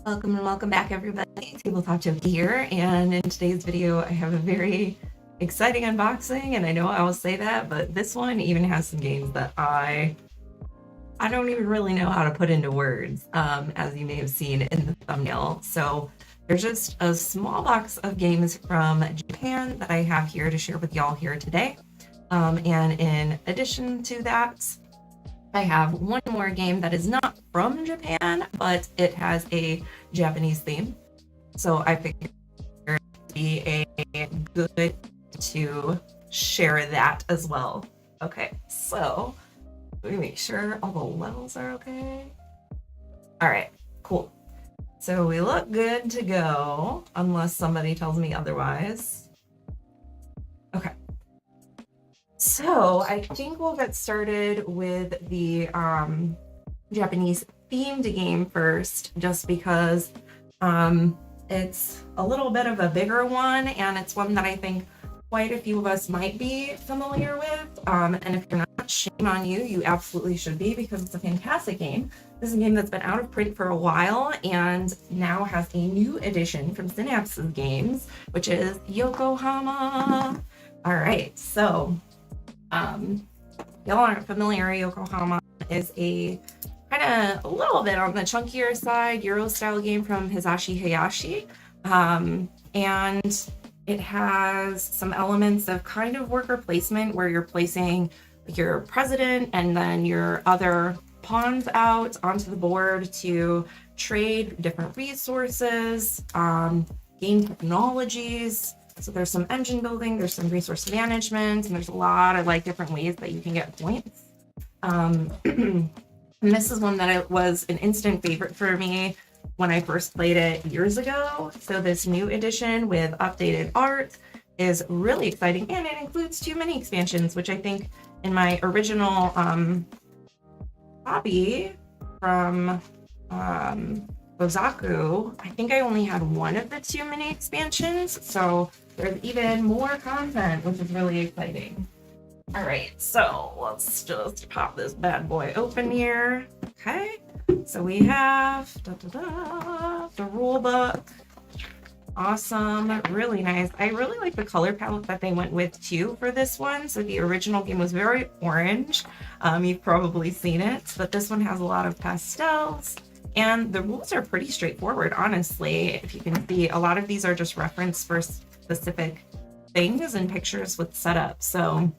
Welcome and welcome back, everybody. Tabletop Joki here, and in today's video, I have a very exciting unboxing, and I know I always say that, but this one even has some games that I don't even really know how to put into words, as you may have seen in the thumbnail. So there's just a small box of games from Japan that I have here to share with y'all here today. And in addition to that, I have one more game that is not from Japan, but it has a Japanese theme. So I figured it would be a good to share that as well. Okay, so let me make sure all the levels are okay. All right, cool. So we look good to go, unless somebody tells me otherwise. Okay. So I think we'll get started with the Japanese themed game first, just because it's a little bit of a bigger one, and it's one that I think quite a few of us might be familiar with. And if you're not, shame on you, you absolutely should be, because it's a fantastic game. This is a game that's been out of print for a while and now has a new edition from Synapses Games, which is Yokohama. All right, so y'all aren't familiar, Yokohama is a kind of a little bit on the chunkier side Euro style game from Hisashi Hayashi, and it has some elements of kind of worker placement where you're placing your president and then your other pawns out onto the board to trade different resources, gain technologies. So there's some engine building, there's some resource management, and there's a lot of like different ways that you can get points. And this is one that was an instant favorite for me when I first played it years ago. So this new edition with updated art is really exciting, and it includes 2 mini expansions, which I think in my original copy from Bozaku, I think I only had one of the 2 mini expansions, so there's even more content, which is really exciting. All right, so let's just pop this bad boy open here. Okay, so we have the rule book. Awesome, really nice. I really like the color palette that they went with too for this one. So the original game was very orange. You've probably seen it, but this one has a lot of pastels. And the rules are pretty straightforward, honestly. If you can see, a lot of these are just reference for specific things and pictures with setup. So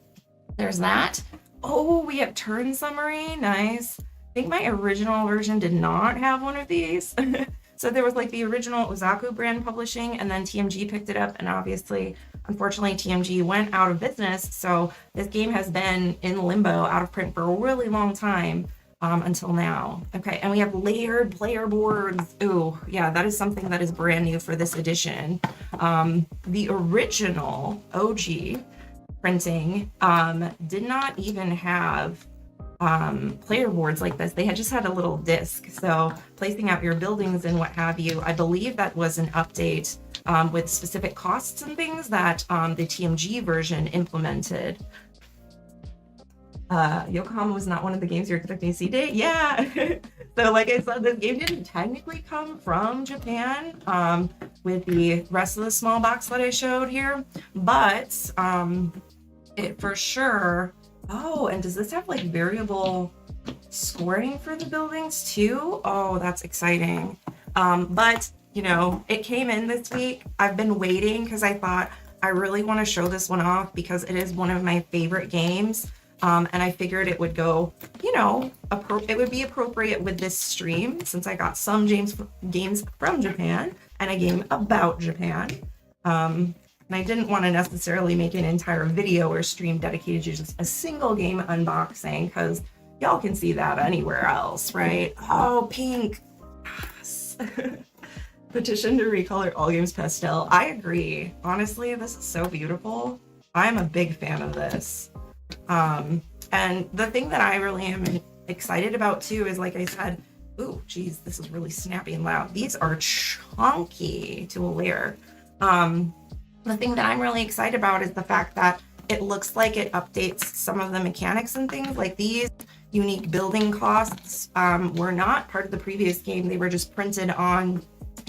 there's that. Oh, we have turn summary. Nice. I think my original version did not have one of these. So there was like the original Ozaku brand publishing, and then TMG picked it up. And obviously, unfortunately, TMG went out of business. So this game has been in limbo, out of print for a really long time. Until now. Okay, and we have layered player boards. Ooh, yeah, that is something that is brand new for this edition. The original OG printing did not even have player boards like this. They had just had a little disc. So placing out your buildings and what have you, I believe that was an update with specific costs and things that the TMG version implemented. Yokohama was not one of the games you're expecting to see today. Yeah. So like I said, this game didn't technically come from Japan with the rest of the small box that I showed here, but it for sure. Oh, and does this have like variable scoring for the buildings too? Oh, that's exciting. But you know, it came in this week. I've been waiting because I thought I really want to show this one off because it is one of my favorite games. And I figured it would go, you know, it would be appropriate with this stream since I got some games from Japan and a game about Japan. And I didn't want to necessarily make an entire video or stream dedicated to just a single game unboxing because y'all can see that anywhere else, right? Oh, pink. Yes. Petition to recolor all games pastel. I agree. Honestly, this is so beautiful. I'm a big fan of this. And the thing that I really am excited about too is, like I said, ooh, geez, this is really snappy and loud. These are chunky to a layer. The thing that I'm really excited about is the fact that it looks like it updates some of the mechanics and things. Like these unique building costs were not part of the previous game. They were just printed on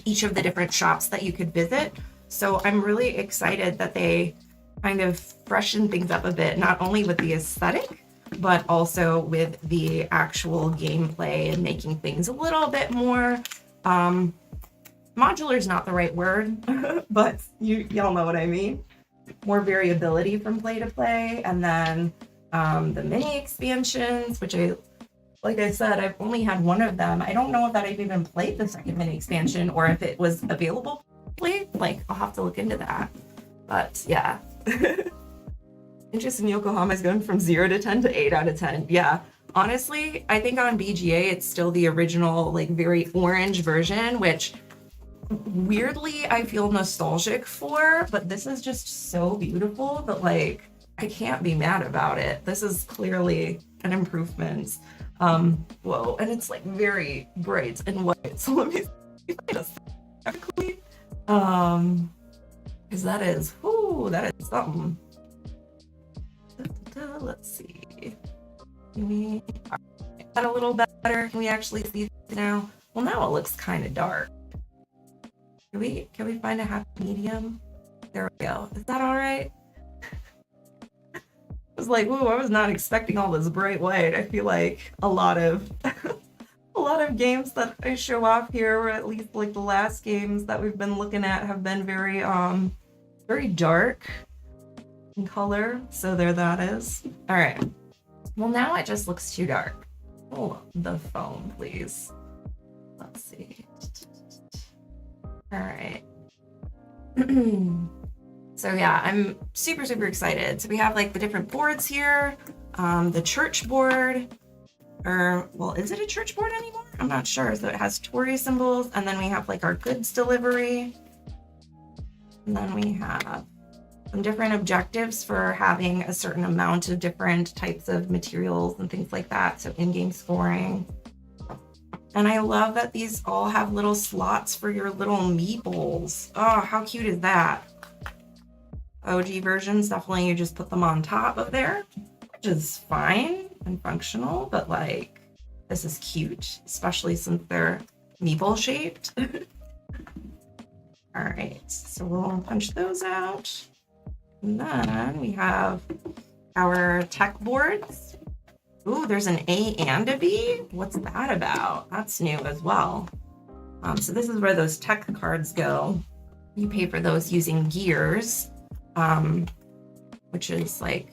each of the different shops that you could visit. So I'm really excited that they kind of freshen things up a bit, not only with the aesthetic, but also with the actual gameplay and making things a little bit more, modular is not the right word, but y'all know what I mean. More variability from play to play. And then the mini expansions, which like I said, I've only had one of them. I don't know if that I've even played the second mini expansion or if it was available to play. Like, I'll have to look into that. But yeah. Interest in Yokohama is going from 0 to 10 to 8 out of 10. Yeah. Honestly, I think on BGA, it's still the original, like, very orange version, which weirdly I feel nostalgic for, but this is just so beautiful that, like, I can't be mad about it. This is clearly an improvement. Whoa, and it's like very bright and white. So let me see this quickly. Because that is something. Let's see. Can we get that a little better? Can we actually see this now? Well, now it looks kind of dark. Can we find a happy medium? There we go. Is that all right? I was like, ooh, I was not expecting all this bright white. I feel like a lot of games that I show off here, or at least like the last games that we've been looking at, have been very very dark in color. So there that is. All right. Well, now it just looks too dark. Hold on, the phone, please. Let's see. All right. So yeah, I'm super, super excited. So we have like the different boards here. The church board, or well, is it a church board anymore? I'm not sure. So it has Tory symbols, and then we have like our goods delivery. And then we have some different objectives for having a certain amount of different types of materials and things like that. So in-game scoring. And I love that these all have little slots for your little meeples. Oh, how cute is that? OG versions, definitely you just put them on top of there, which is fine and functional, but like, this is cute, especially since they're meeple shaped. All right, so we'll punch those out. And then we have our tech boards. Ooh, there's an A and a B. What's that about? That's new as well. So this is where those tech cards go. You pay for those using gears, which is like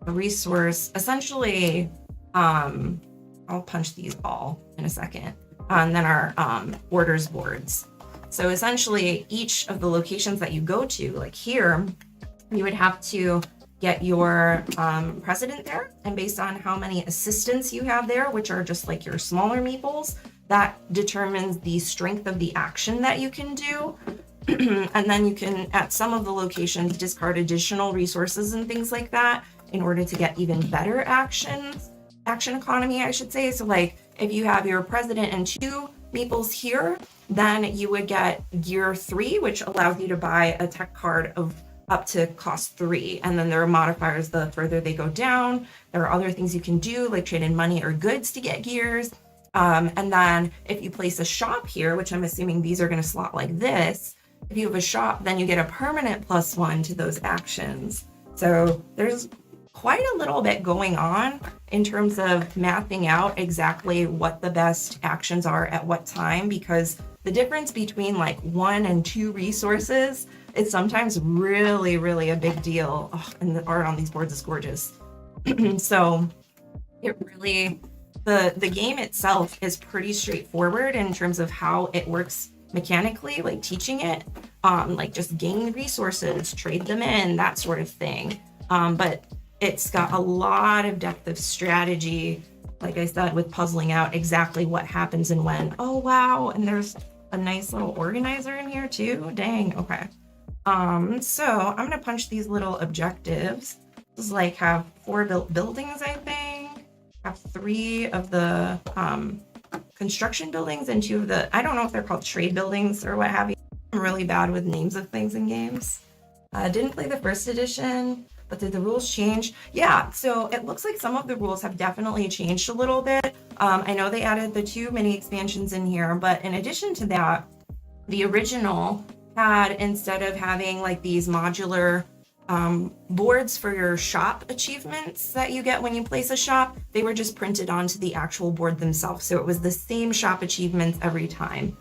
a resource. Essentially, I'll punch these all in a second. And then our orders boards. So essentially, each of the locations that you go to, like here, you would have to get your president there, and based on how many assistants you have there, which are just like your smaller meeples, that determines the strength of the action that you can do. And then you can, at some of the locations, discard additional resources and things like that in order to get even better action economy, I should say. So like if you have your president and 2 meeples here, then you would get gear 3, which allows you to buy a tech card of up to cost 3. And then there are modifiers the further they go down. There are other things you can do, like trade in money or goods to get gears. And then if you place a shop here, which I'm assuming these are going to slot like this, if you have a shop, then you get a permanent +1 to those actions. So there's quite a little bit going on in terms of mapping out exactly what the best actions are at what time, because the difference between like 1 and 2 resources is sometimes really, really a big deal. Oh, and the art on these boards is gorgeous. So it really, the game itself is pretty straightforward in terms of how it works mechanically, like teaching it, like just gain resources, trade them in, that sort of thing. But it's got a lot of depth of strategy, like I said, with puzzling out exactly what happens and when. Oh, wow. And there's a nice little organizer in here too. Dang. Okay. So I'm going to punch these little objectives. This is like have 4 buildings, I think. Have 3 of the construction buildings and 2 of the, I don't know if they're called trade buildings or what have you. I'm really bad with names of things in games. Didn't play the first edition, but did the rules change? Yeah, so it looks like some of the rules have definitely changed a little bit. I know they added the 2 mini expansions in here, but in addition to that, The original had, instead of having like these modular boards for your shop achievements that you get when you place a shop, they were just printed onto the actual board themselves. So it was the same shop achievements every time.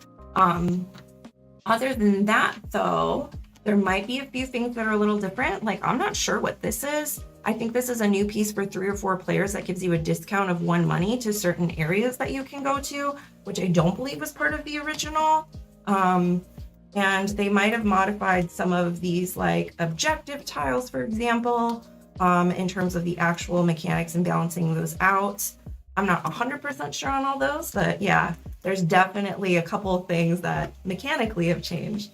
Other than that, though, there might be a few things that are a little different. Like, I'm not sure what this is. I think this is a new piece for 3 or 4 players that gives you a discount of 1 money to certain areas that you can go to, which I don't believe was part of the original. And they might have modified some of these like objective tiles, for example, in terms of the actual mechanics and balancing those out. I'm not 100% sure on all those, but yeah, there's definitely a couple of things that mechanically have changed.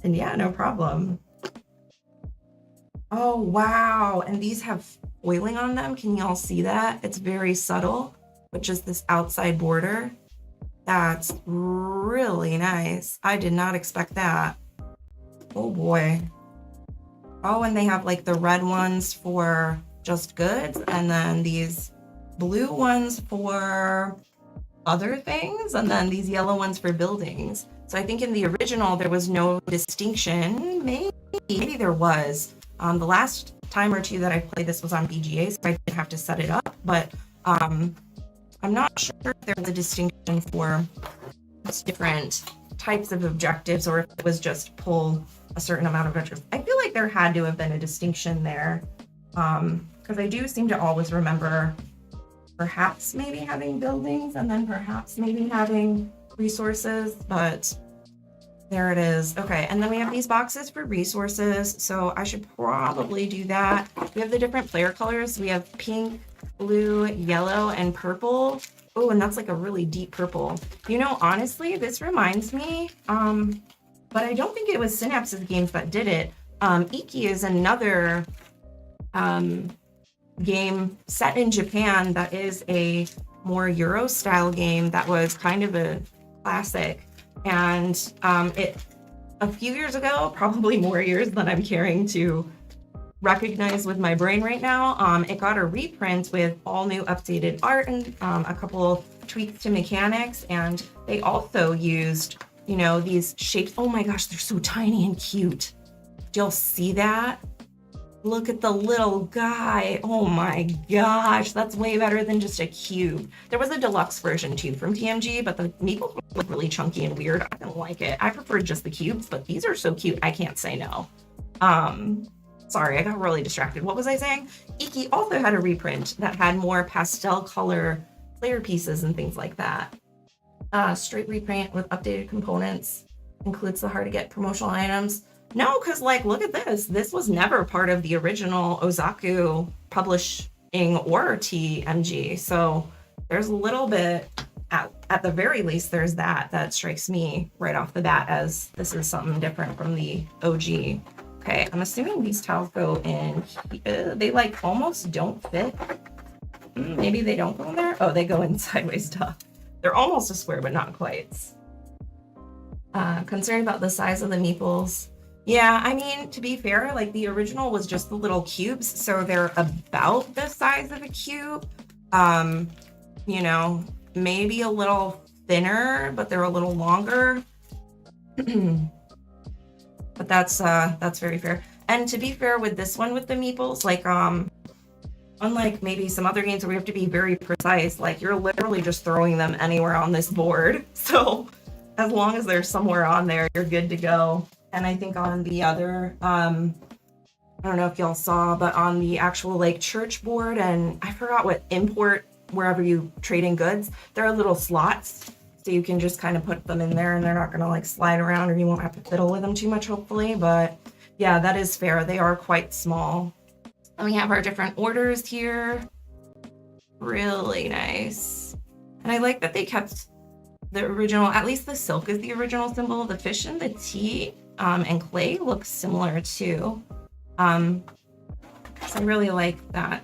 And yeah, no problem. Oh, wow. And these have foiling on them. Can y'all see that? It's very subtle, but just this outside border. That's really nice. I did not expect that. Oh boy. Oh, and they have like the red ones for just goods, and then these blue ones for other things, and then these yellow ones for buildings. So I think in the original there was no distinction. Maybe there was. The last time or two that I played this was on BGA, so I didn't have to set it up, but I'm not sure if there was a distinction for different types of objectives, or if it was just pull a certain amount of objectives. I feel like there had to have been a distinction there, because I do seem to always remember perhaps maybe having buildings and then perhaps maybe having resources, but there it is. Okay, and then we have these boxes for resources, so I should probably do that. We have the different player colors. We have pink, blue, yellow, and purple. Oh, and that's like a really deep purple. You know, honestly, this reminds me, but I don't think it was Synapses Games that did it. Iki is another game set in Japan that is a more Euro style game that was kind of a classic. And it, a few years ago, probably more years than I'm caring to recognize with my brain right now, it got a reprint with all new updated art and a couple tweaks to mechanics. And they also used, you know, these shapes. Oh my gosh, they're so tiny and cute. Do y'all see that? Look at the little guy. Oh my gosh, that's way better than just a cube. There was a deluxe version too from TMG, but the meeples look really chunky and weird. I don't like it. I prefer just the cubes, but these are so cute, I can't say no. Sorry, I got really distracted. What was I saying? Iki also had a reprint that had more pastel color player pieces and things like that. Straight reprint with updated components. Includes the hard to get promotional items. No, because like, look at this. This was never part of the original Ozaku publishing or TMG. So there's a little bit, at the very least, there's that strikes me right off the bat as this is something different from the OG. Okay, I'm assuming these tiles go in, they like almost don't fit. Maybe they don't go in there. Oh, they go in sideways stuff. They're almost a square, but not quite. Concerned about the size of the meeples. Yeah, I mean, to be fair, like the original was just the little cubes, so they're about the size of a cube. You know, maybe a little thinner, but they're a little longer. But that's very fair. And to be fair with this one with the meeples, like unlike maybe some other games where we have to be very precise, like you're literally just throwing them anywhere on this board. So as long as they're somewhere on there, you're good to go. And I think on the other, I don't know if y'all saw, but on the actual like church board, and I forgot what import, wherever you trade in goods, there are little slots. So you can just kind of put them in there and they're not gonna like slide around, or you won't have to fiddle with them too much, hopefully. But yeah, that is fair. They are quite small. And we have our different orders here. Really nice. And I like that they kept the original, at least the silk is the original symbol. The fish and the tea and clay look similar too. So I really like that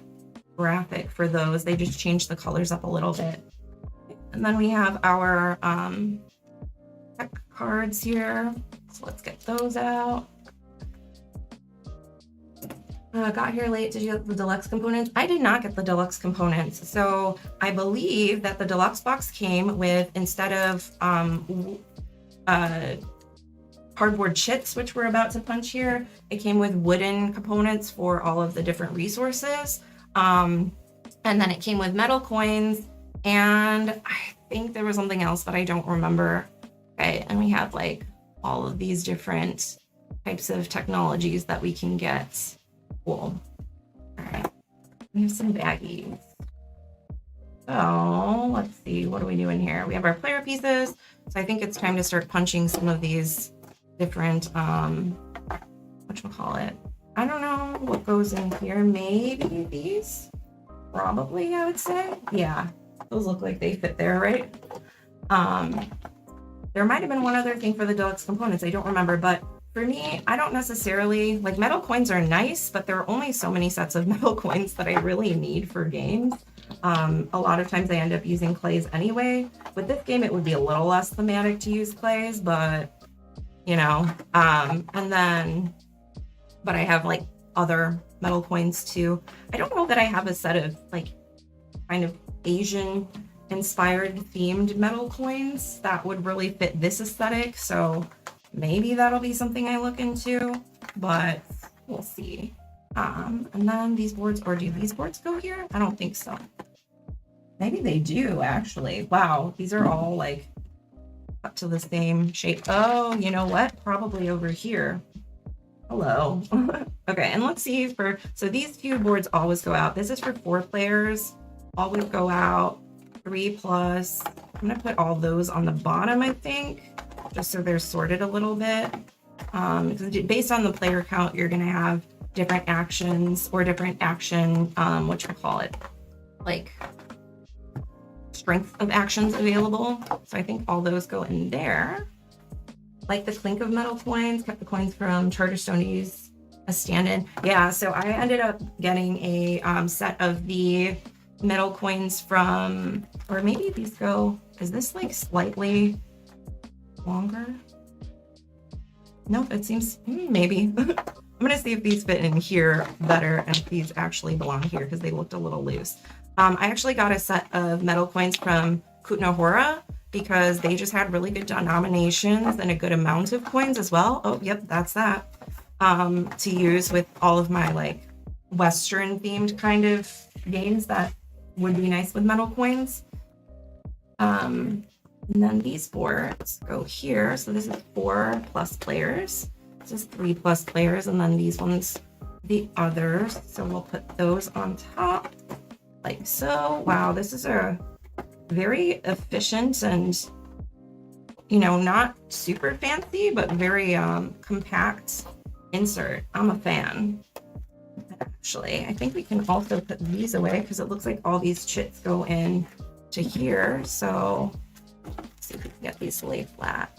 graphic for those. They just changed the colors up a little bit. And then we have our deck cards here. So let's get those out. Got here late. Did you get the deluxe components? I did not get the deluxe components. So I believe that the deluxe box came with, instead of cardboard chits, which we're about to punch here. It came with wooden components for all of the different resources. And then it came with metal coins, and I think there was something else that I don't remember. Okay, and we have like all of these different types of technologies that we can get. Cool. All right, we have some baggies. So let's see, what do we do in here? We have our player pieces. So I think it's time to start punching some of these different, whatchamacallit? I don't know what goes in here. Maybe these? Probably, I would say. Yeah, those look like they fit there, right? There might have been one other thing for the deluxe components. I don't remember, but for me, I don't necessarily, like, metal coins are nice, but there are only so many sets of metal coins that I really need for games. A lot of times I end up using clays anyway. With this game, it would be a little less thematic to use clays, but, you know, but I have, like, other metal coins too. I don't know that I have a set of, like, kind of Asian inspired themed metal coins that would really fit this aesthetic, so maybe that'll be something I look into, but we'll see. And then these boards, or do these boards go here? I don't think so. Maybe they do, actually. Wow, these are all like up to the same shape. Oh, you know what? Probably over here. Hello. Okay, and let's see so these few boards always go out. This is for 4 players, always go out. 3+. I'm gonna put all those on the bottom, I think, just so they're sorted a little bit. Because based on the player count, you're gonna have different actions or different action, whatchamacallit, like strength of actions available. So I think all those go in there. Like the clink of metal coins, kept the coins from Charterstone to use a stand-in. Yeah, so I ended up getting a set of the metal coins from, or maybe these go, is this like slightly longer? Nope, it seems, maybe. I'm gonna see if these fit in here better and if these actually belong here because they looked a little loose. I actually got a set of metal coins from Kutnahora because they just had really good denominations and a good amount of coins as well. Oh, yep, that's that. To use with all of my like Western themed kind of games that would be nice with metal coins. And then these boards go here. So this is 4+ players. This is 3+ players, and then these ones, the others. So we'll put those on top like so. Wow, this is a very efficient and, you know, not super fancy, but very compact insert. I'm a fan. Actually, I think we can also put these away because it looks like all these chits go in to here. So let's see if we can get these to lay flat.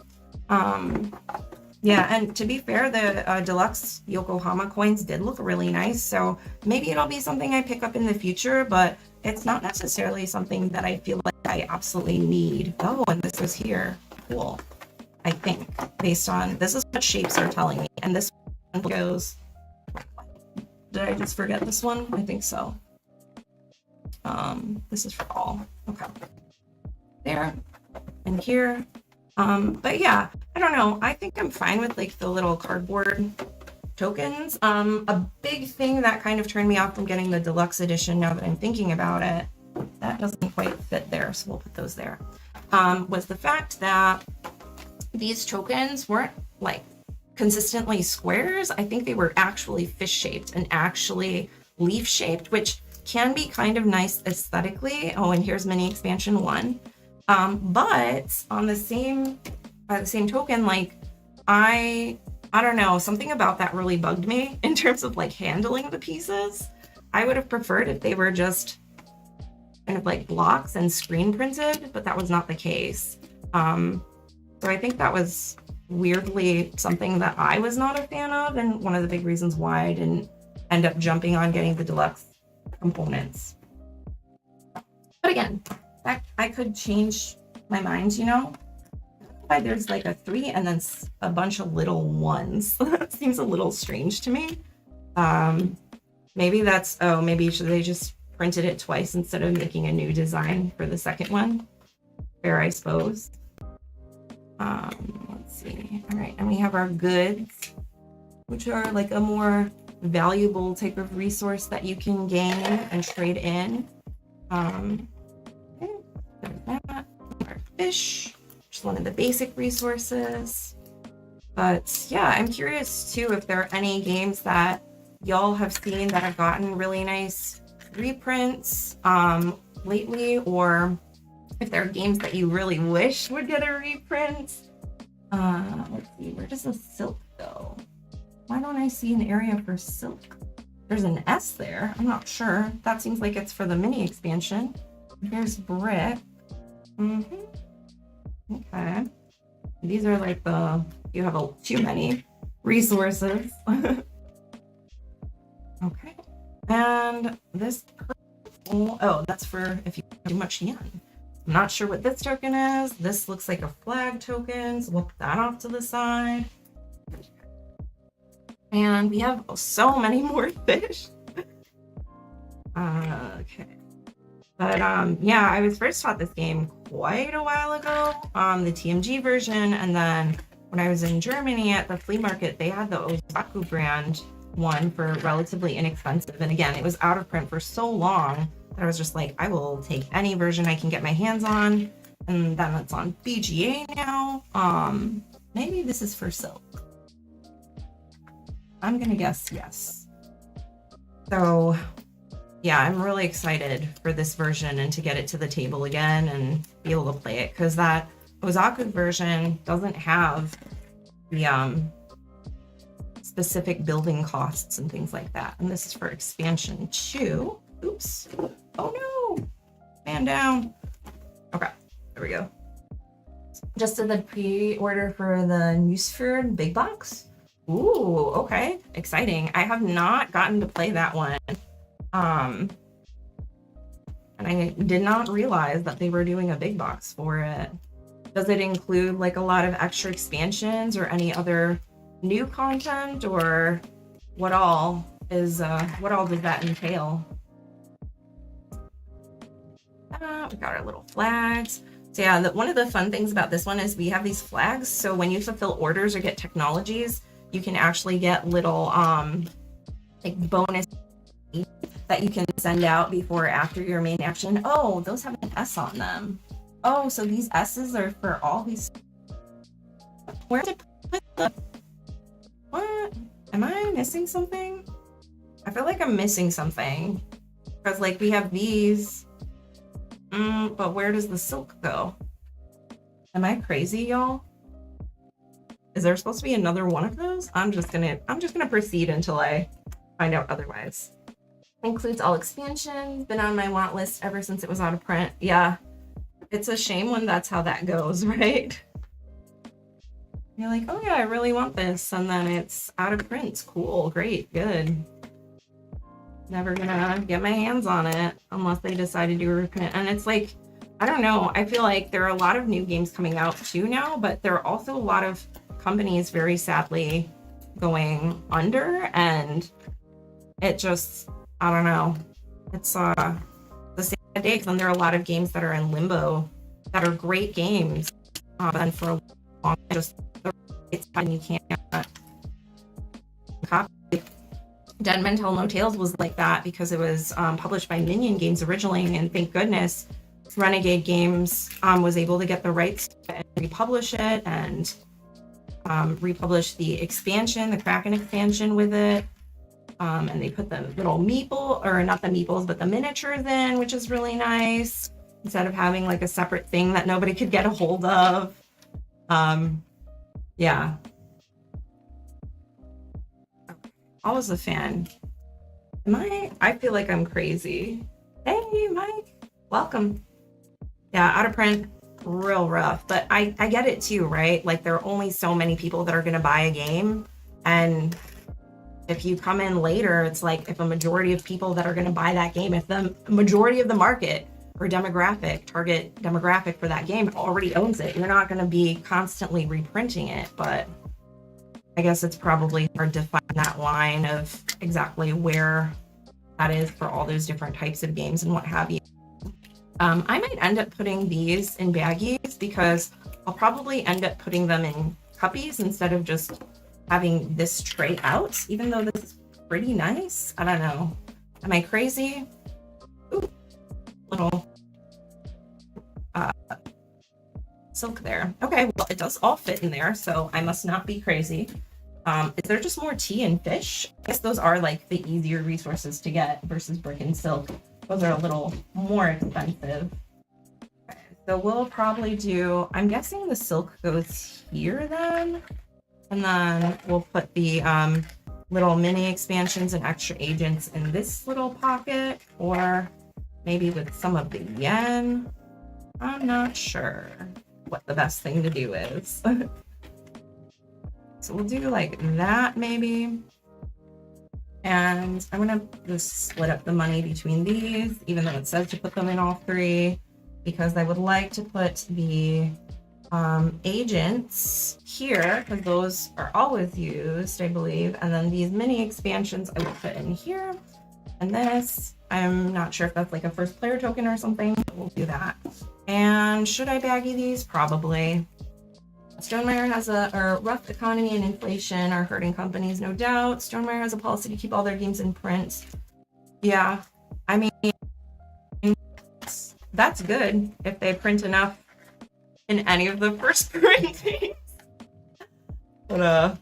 Yeah, and to be fair, the deluxe Yokohama coins did look really nice. So maybe it'll be something I pick up in the future, but it's not necessarily something that I feel like I absolutely need. Oh, and this is here. Cool. I think based on, this is what shapes are telling me. And this one goes, did I just forget this one? I think so. This is for all. Okay. There and here. But yeah, I don't know. I think I'm fine with like the little cardboard tokens. A big thing that kind of turned me off from getting the deluxe edition, now that I'm thinking about it, that doesn't quite fit there, so we'll put those there, was the fact that these tokens weren't like consistently squares. I think they were actually fish shaped and actually leaf shaped, which can be kind of nice aesthetically. Oh, and here's mini expansion 1. But on the same token, like I don't know, something about that really bugged me in terms of like handling the pieces. I would have preferred if they were just kind of like blocks and screen printed, but that was not the case. So I think that was weirdly something that I was not a fan of, and one of the big reasons why I didn't end up jumping on getting the deluxe components. But again, I could change my mind, you know? Why there's like a 3 and then a bunch of little 1s. That seems a little strange to me. Maybe that's, oh, maybe they just printed it twice instead of making a new design for the second one. Fair, I suppose. Let's Let's see. All right, and we have our goods, which are like a more valuable type of resource that you can gain and trade in. Okay, there's that. Our fish, just one of the basic resources. But yeah, I'm curious too if there are any games that y'all have seen that have gotten really nice reprints lately, or if there are games that you really wish would get a reprint. Let's see, where does the silk go? Why don't I see an area for silk? There's an S there. I'm not sure. That seems like it's for the mini expansion. Here's brick. Okay. These are like you have too many resources. Okay. And this purple, oh, that's for if you have too much yen. I'm not sure what this token is. This looks like a flag token, so we'll put that off to the side. And we have so many more fish. Okay. But yeah, I was first taught this game quite a while ago, the TMG version, and then when I was in Germany at the flea market, they had the Osaku brand one for relatively inexpensive. And again, it was out of print for so long that I was just like, I will take any version I can get my hands on. And then it's on BGA now. Maybe this is for silk. I'm gonna guess yes. So yeah, I'm really excited for this version and to get it to the table again and be able to play it, because that Osaku version doesn't have the specific building costs and things like that. And this is for expansion 2. Oops. Oh no! Man down. Okay, there we go. Just did the pre-order for the Newsford big box. Ooh, okay. Exciting. I have not gotten to play that one. And I did not realize that they were doing a big box for it. Does it include like a lot of extra expansions or any other new content, or what all does that entail? We got our little flags. So yeah, one of the fun things about this one is we have these flags. So when you fulfill orders or get technologies, you can actually get little like bonus that you can send out before or after your main action. Oh, those have an S on them. Oh, so these S's are for all these. Where did I put the? What? Am I missing something? I feel like I'm missing something. Because like we have these. But where does the silk go? Am I crazy, y'all? Is there supposed to be another one of those? I'm just gonna proceed until I find out otherwise. Includes all expansions, been on my want list ever since it was out of print. Yeah, it's a shame when that's how that goes, right? You're like, oh yeah, I really want this, and then it's out of print. Cool, great, good. Never gonna get my hands on it unless they decide to do a reprint. And it's like, I don't know, I feel like there are a lot of new games coming out too now, but there are also a lot of companies very sadly going under, and it just, I don't know, it's the same day, because then there are a lot of games that are in limbo that are great games, and for a long just it's fine, you can't copy. Dead Men Tell No Tales was like that because it was published by Minion Games originally, and thank goodness Renegade Games was able to get the rights and republish it, and republish the expansion, the Kraken expansion with it. And they put the little meeple, or not the meeples, but the miniatures in, which is really nice, instead of having like a separate thing that nobody could get a hold of. Yeah. Always a fan. I feel like I'm crazy. Hey, Mike. Welcome. Yeah, out of print, real rough. But I get it too, right? Like there are only so many people that are going to buy a game. And if you come in later, it's like if a majority of people that are going to buy that game, if the majority of the market or target demographic for that game already owns it, you're not going to be constantly reprinting it. But I guess it's probably hard to find that line of exactly where that is for all those different types of games and what have you. I might end up putting these in baggies because I'll probably end up putting them in cuppies instead of just having this tray out, even though this is pretty nice. I don't know. Am I crazy? Ooh, little silk there. Okay, well, it does all fit in there, so I must not be crazy. Is there just more tea and fish? I guess those are like the easier resources to get versus brick and silk. Those are a little more expensive. Okay, so we'll probably do, I'm guessing the silk goes here then. And then we'll put the little mini expansions and extra agents in this little pocket, or maybe with some of the yen. I'm not sure what the best thing to do is. So we'll do like that maybe. And I'm gonna just split up the money between these, even though it says to put them in all three, because I would like to put the agents here, because those are always used, I believe. And then these mini expansions I will put in here. And this, I'm not sure if that's like a first player token or something, but we'll do that. And should I baggy these? Probably. Stonemaier has a rough economy and inflation are hurting companies, no doubt. Stonemaier has a policy to keep all their games in print. Yeah, I mean, that's good if they print enough in any of the first printings. But I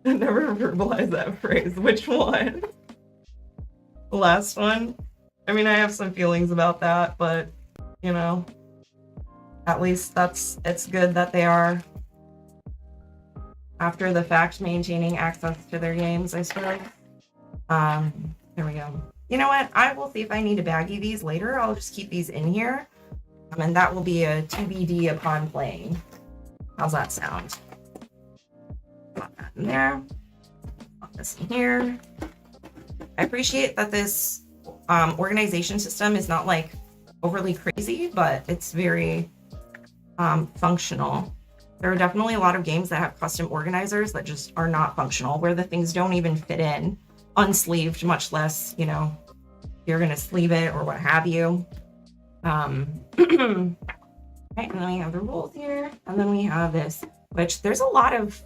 never verbalized that phrase. Which one? The last one? I mean, I have some feelings about that, but you know, at least it's good that they are, after the fact, maintaining access to their games, I suppose. There we go. You know what? I will see if I need to baggy these later. I'll just keep these in here. And that will be a TBD upon playing. How's that sound? Put that in there. Put this in here. I appreciate that this organization system is not like overly crazy, but it's very functional. There are definitely a lot of games that have custom organizers that just are not functional, where the things don't even fit in unsleeved, much less, you know, you're gonna sleeve it or what have you. Okay, and then we have the rules here, and then we have this, which there's a lot of,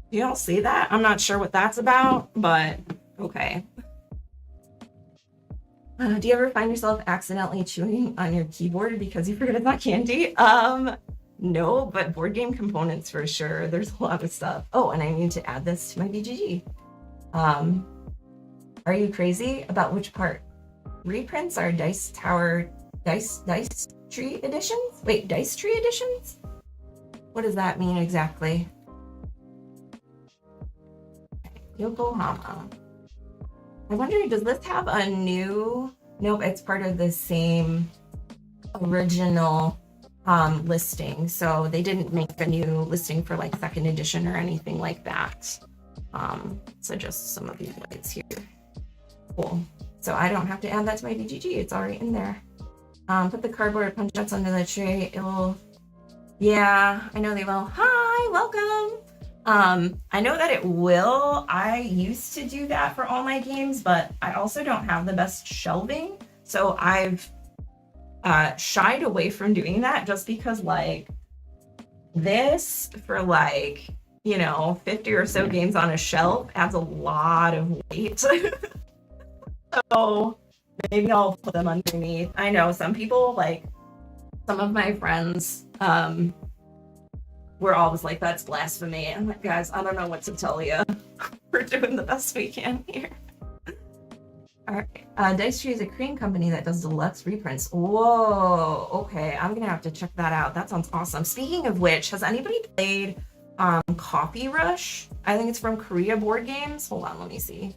you don't see that? I'm not sure what that's about, but okay. Do you ever find yourself accidentally chewing on your keyboard because you forget it's not candy? No, but board game components for sure. There's a lot of stuff. Oh, and I need to add this to my BGG. Are you crazy about which part? Reprints are Dice Tree editions? Wait, Dice Tree editions? What does that mean exactly? Yokohama. I wonder, does this have a new? Nope, it's part of the same original listing. So they didn't make a new listing for like second edition or anything like that. So just some of these lights here. Cool. So I don't have to add that to my BGG. It's already in there. Put the cardboard punch outs under the tray. It'll. Yeah, I know they will. Hi, welcome. I know that it will. I used to do that for all my games, but I also don't have the best shelving. So I've shied away from doing that just because like this for like, you know, 50 or so games on a shelf adds a lot of weight. So maybe I'll put them underneath. I know some people, like some of my friends, we're always like, that's blasphemy. I'm like, guys, I don't know what to tell you. We're doing the best we can here. All right. Dice Tree is a Korean company that does deluxe reprints. Whoa. Okay. I'm going to have to check that out. That sounds awesome. Speaking of which, has anybody played Coffee Rush? I think it's from Korea Board Games. Hold on. Let me see.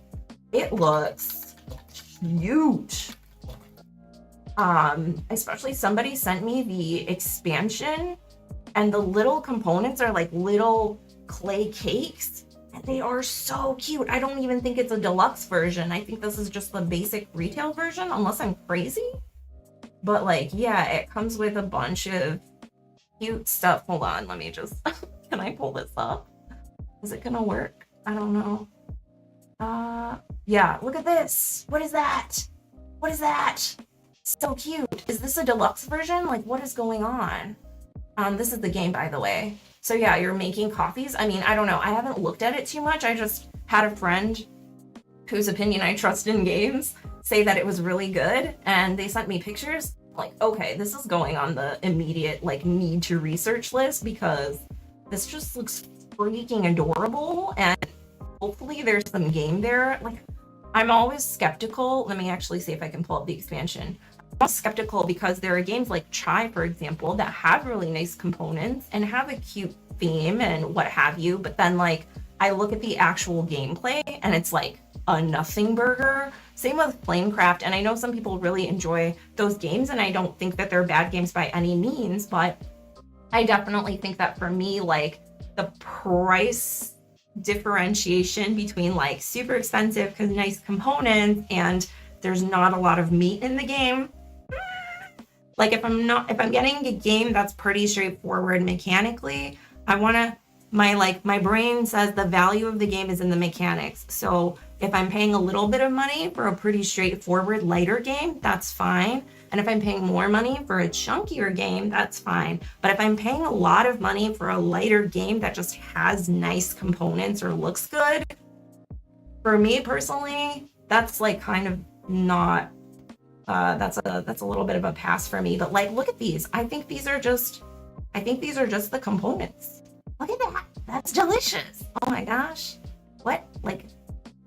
It looks cute. Especially somebody sent me the expansion, and the little components are like little clay cakes, and they are so cute. I don't even think it's a deluxe version. I think this is just the basic retail version, unless I'm crazy. But like, yeah, it comes with a bunch of cute stuff. Hold on, let me just, can I pull this up? Is it gonna work? I don't know. Yeah, look at this. What is that? What is that? So cute. Is this a deluxe version? Like, what is going on? This is the game, by the way. So yeah, you're making coffees. I mean, I don't know. I haven't looked at it too much. I just had a friend whose opinion I trust in games say that it was really good, and they sent me pictures. Like, okay, this is going on the immediate like need to research list because this just looks freaking adorable, and hopefully there's some game there. Like, I'm always skeptical. Let me actually see if I can pull up the expansion. I'm skeptical because there are games like Chai, for example, that have really nice components and have a cute theme and what have you, but then like I look at the actual gameplay and it's like a nothing burger. Same with Flamecraft, and I know some people really enjoy those games, and I don't think that they're bad games by any means, but I definitely think that for me, like the price differentiation between like super expensive because nice components and there's not a lot of meat in the game. Like if I'm getting a game that's pretty straightforward mechanically, my brain says the value of the game is in the mechanics. So if I'm paying a little bit of money for a pretty straightforward, lighter game, that's fine. And if I'm paying more money for a chunkier game, that's fine. But if I'm paying a lot of money for a lighter game that just has nice components or looks good, for me personally, that's like kind of not, that's a little bit of a pass for me. But like, look at these. I think these are just the components. Look at that. That's delicious. Oh my gosh. What? Like,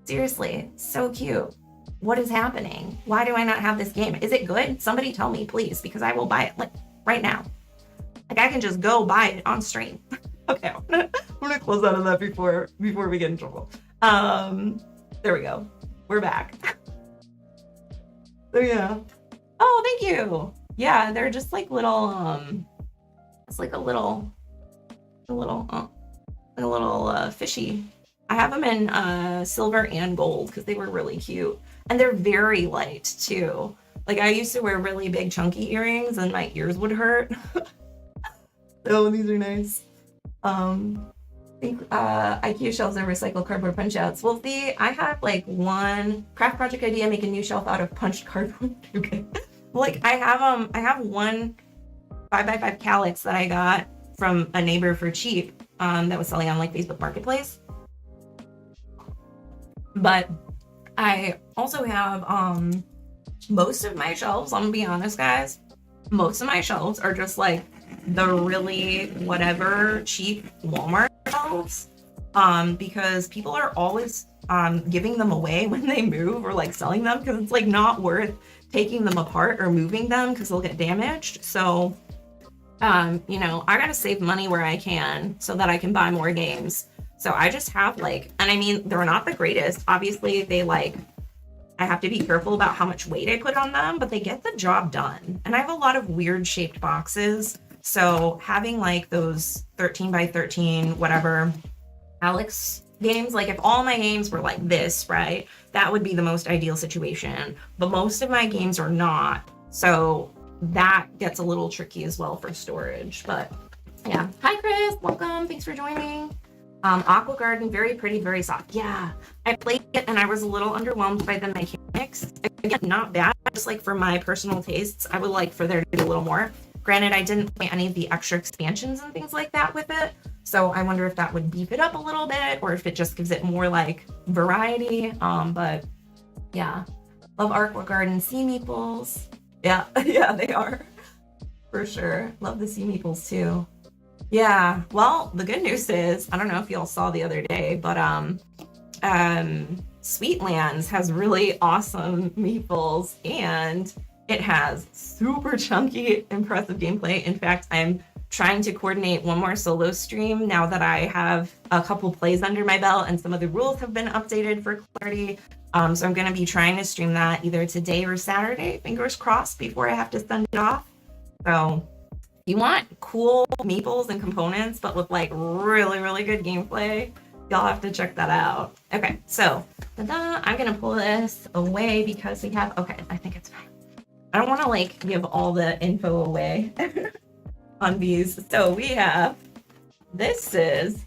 seriously, so cute. What is happening? Why do I not have this game? Is it good? Somebody tell me, please, because I will buy it like right now. Like I can just go buy it on stream. Okay, I'm gonna close out of that before we get in trouble. There we go. We're back. So yeah. Oh, thank you. Yeah, they're just like little it's like a little fishy. I have them in silver and gold because they were really cute. And they're very light too. Like I used to wear really big chunky earrings and my ears would hurt. Oh, these are nice. I think IKEA shelves are recycled cardboard punch outs. Well, I have like one craft project idea, make a new shelf out of punched cardboard. Okay. Like I have one 5x5 calyx that I got from a neighbor for cheap that was selling on like Facebook Marketplace. But I also have most of my shelves, I'm gonna be honest guys, most of my shelves are just like the really whatever cheap Walmart shelves because people are always giving them away when they move or like selling them because it's like not worth taking them apart or moving them because they'll get damaged. So you know, I gotta save money where I can so that I can buy more games. So I just have like, and I mean, they're not the greatest. Obviously, I have to be careful about how much weight I put on them, but they get the job done. And I have a lot of weird shaped boxes. So having like those 13 by 13, whatever, Alex games, like if all my games were like this, right, that would be the most ideal situation. But most of my games are not. So that gets a little tricky as well for storage. But yeah. Hi, Chris. Welcome. Thanks for joining. Aqua Garden, very pretty, very soft. Yeah, I played it and I was a little underwhelmed by the mechanics. Again, not bad, just like for my personal tastes, I would like for there to be a little more. Granted, I didn't play any of the extra expansions and things like that with it, so I wonder if that would beef it up a little bit or if it just gives it more like variety. But yeah, love Aqua Garden sea meeples. Yeah, yeah, they are for sure. Love the sea meeples too. Yeah, well, the good news is, I don't know if y'all saw the other day, but Sweetlands has really awesome meeples and it has super chunky, impressive gameplay. In fact, I'm trying to coordinate one more solo stream now that I have a couple plays under my belt and some of the rules have been updated for clarity. So I'm going to be trying to stream that either today or Saturday, fingers crossed, before I have to send it off. So you want cool meeples and components, but with like really, really good gameplay, y'all have to check that out. Okay, so I'm gonna pull this away because we have, okay, I think it's fine. I don't wanna like give all the info away on these. So we have, this is,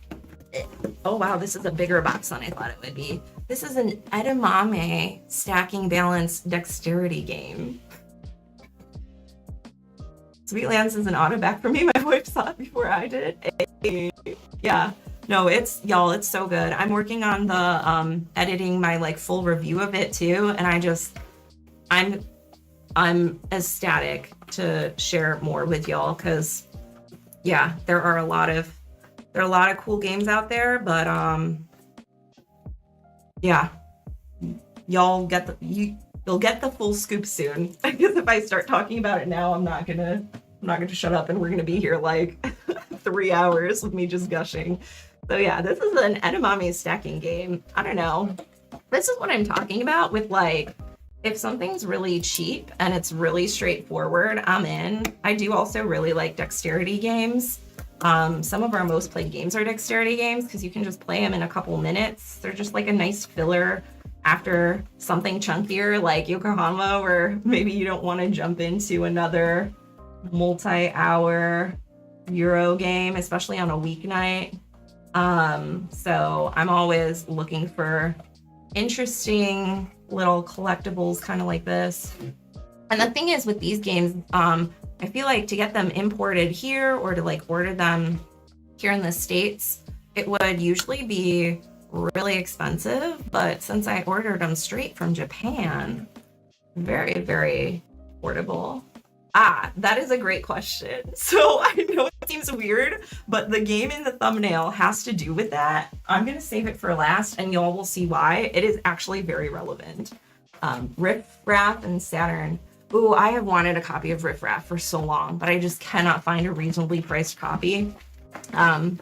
oh wow, this is a bigger box than I thought it would be. This is an Edamame stacking balance dexterity game. Sweetlands is an auto back for me. My wife saw it before I did. Yeah. No, it's y'all, it's so good. I'm working on the editing my like full review of it too, and I'm ecstatic to share more with y'all because yeah, there are a lot of cool games out there, but yeah, y'all you'll get the full scoop soon. I guess if I start talking about it now, I'm not gonna shut up, and we're gonna be here like 3 hours with me just gushing. So yeah, this is an edamame stacking game. I don't know. This is what I'm talking about with like, if something's really cheap and it's really straightforward, I'm in. I do also really like dexterity games. Some of our most played games are dexterity games because you can just play them in a couple minutes. They're just like a nice filler after something chunkier like Yokohama, where maybe you don't want to jump into another multi-hour Euro game, especially on a weeknight. So I'm always looking for interesting little collectibles kind of like this. And the thing is with these games, I feel like to get them imported here or to like order them here in the States, it would usually be really expensive. But since I ordered them straight from Japan, very, very affordable. That is a great question. So I know it seems weird, but the game in the thumbnail has to do with that. I'm going to save it for last and y'all will see why. It is actually very relevant. Riff Raff and Saturn. Ooh, I have wanted a copy of Riff Raff for so long, but I just cannot find a reasonably priced copy.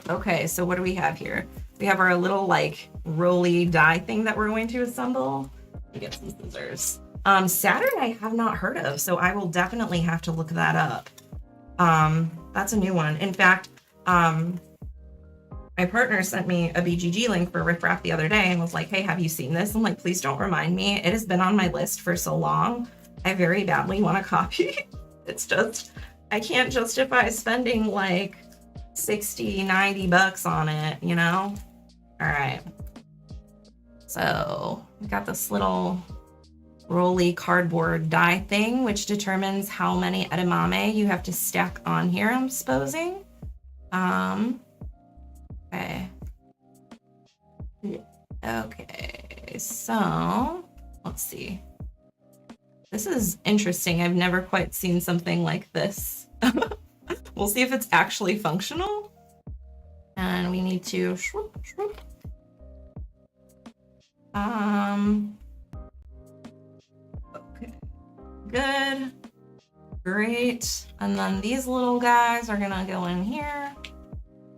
Okay, so what do we have here? We have our little like roly die thing that we're going to assemble. Let me get some scissors. Saturn I have not heard of, so I will definitely have to look that up. That's a new one. In fact, my partner sent me a BGG link for Riff Raff the other day and was like, hey, have you seen this? I'm like, please don't remind me. It has been on my list for so long. I very badly want a copy. It's just, I can't justify spending like 60, 90 bucks on it, you know? All right. So we got this little roly cardboard die thing, which determines how many edamame you have to stack on here, I'm supposing. Okay, so let's see. This is interesting. I've never quite seen something like this. We'll see if it's actually functional. And we need to shroop, shroop. Okay, good, great. And then these little guys are gonna go in here.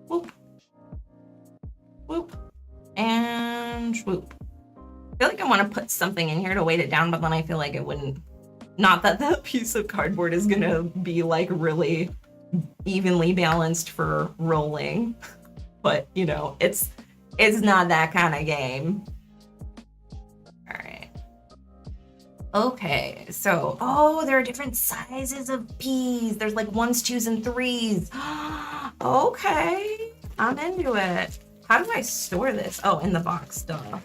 Whoop, whoop, and whoop. I feel like I want to put something in here to weight it down, but then I feel like it wouldn't. Not that that piece of cardboard is gonna be like really evenly balanced for rolling, but you know, it's not that kind of game. All right. Okay, so there are different sizes of peas. There's like 1s, 2s, and 3s. Okay, I'm into it. How do I store this? Oh, in the box, duh.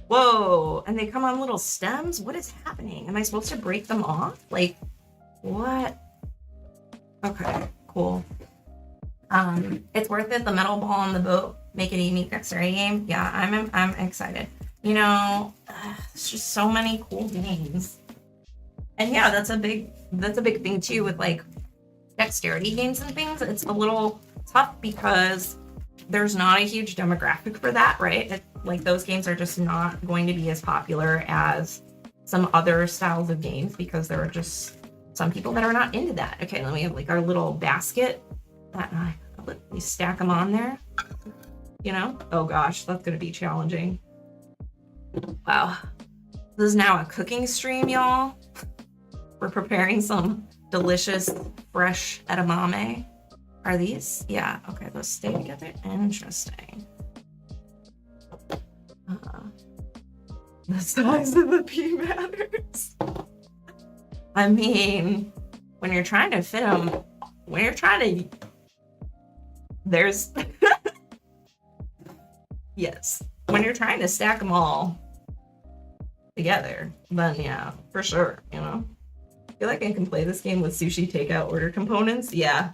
Whoa, and they come on little stems? What is happening? Am I supposed to break them off? Like, what? Okay, cool. It's worth it. The metal ball on the boat, make it a unique dexterity game. Yeah, I'm excited. You know, there's just so many cool games. And yeah, that's a big thing too with like dexterity games and things. It's a little tough because there's not a huge demographic for that, right? Like those games are just not going to be as popular as some other styles of games because there are just some people that are not into that. Okay, then we have like our little basket that we stack them on there, you know? Oh gosh, that's gonna be challenging. Wow, this is now a cooking stream, y'all. We're preparing some delicious fresh edamame. Are these? Yeah, okay, those stay together. Interesting. The size of the pea matters. I mean, when you're trying to fit them, there's, yes, when you're trying to stack them all together, then yeah, for sure, you know. I feel like I can play this game with sushi takeout order components. Yeah,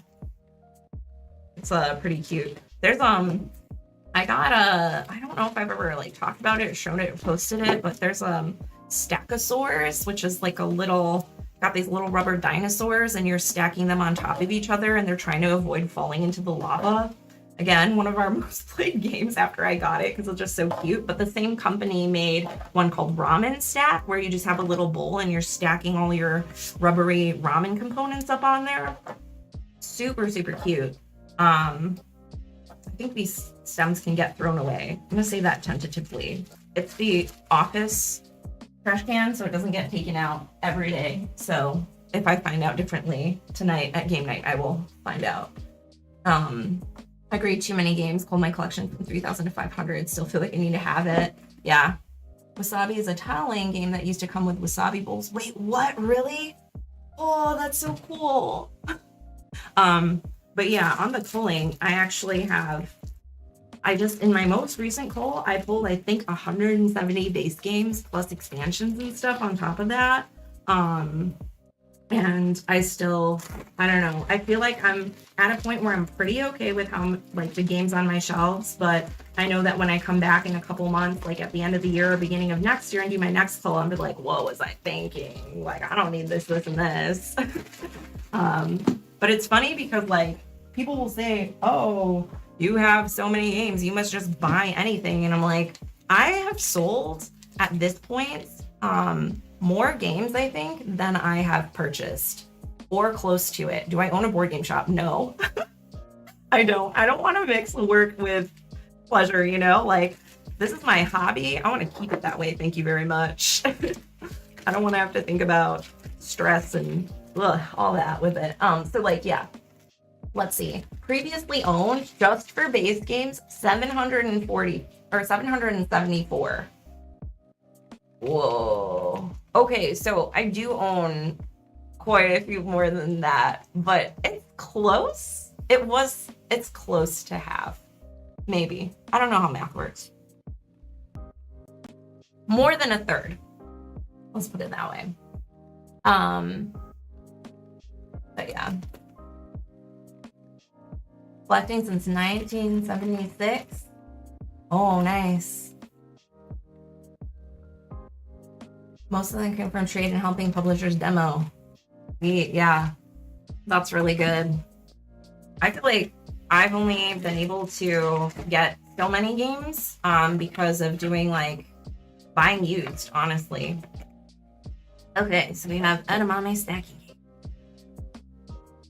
It's pretty cute. There's I got I don't know if I've ever like talked about it or shown it or posted it, but there's Stackosaurus, which is like a little, got these little rubber dinosaurs and you're stacking them on top of each other and they're trying to avoid falling into the lava. Again, one of our most played games after I got it because it's just so cute. But the same company made one called Ramen Stack, where you just have a little bowl and you're stacking all your rubbery ramen components up on there. Super, super cute. I think these stems can get thrown away. I'm gonna say that tentatively. It's the office trash can, so it doesn't get taken out every day. So if I find out differently tonight at game night, I will find out. Agreed, too many games. Pulled my collection from 3,000 to 500. Still feel like I need to have it. Yeah. Wasabi is a tiling game that used to come with wasabi bowls. Wait, what? Really? Oh, that's so cool. But yeah, on the culling, I actually have, in my most recent cull, I pulled, I think, 170 base games plus expansions and stuff on top of that. And I still, I don't know, I feel like I'm at a point where I'm pretty okay with how, like, the games on my shelves, but I know that when I come back in a couple months, like at the end of the year or beginning of next year and do my next cull, I'm be like, what was I thinking? Like, I don't need this, this, and this. But it's funny because, like, people will say, oh, you have so many games, you must just buy anything. And I'm like, I have sold at this point, more games, I think, than I have purchased or close to it. Do I own a board game shop? No, I don't. I don't want to mix work with pleasure, you know? Like, this is my hobby. I want to keep it that way. Thank you very much. I don't want to have to think about stress and all that with it. So like, yeah, let's see. Previously owned, just for base games, 740 or 774. Whoa. Okay, so I do own quite a few more than that, but it's close. It's close to half. Maybe. I don't know how math works. More than a third. Let's put it that way. But yeah. Collecting since 1976. Oh, nice. Most of them came from trade and helping publishers demo. Yeah, that's really good. I feel like I've only been able to get so many games because of doing, like, buying used, honestly. Okay, so we have Edamame stacking.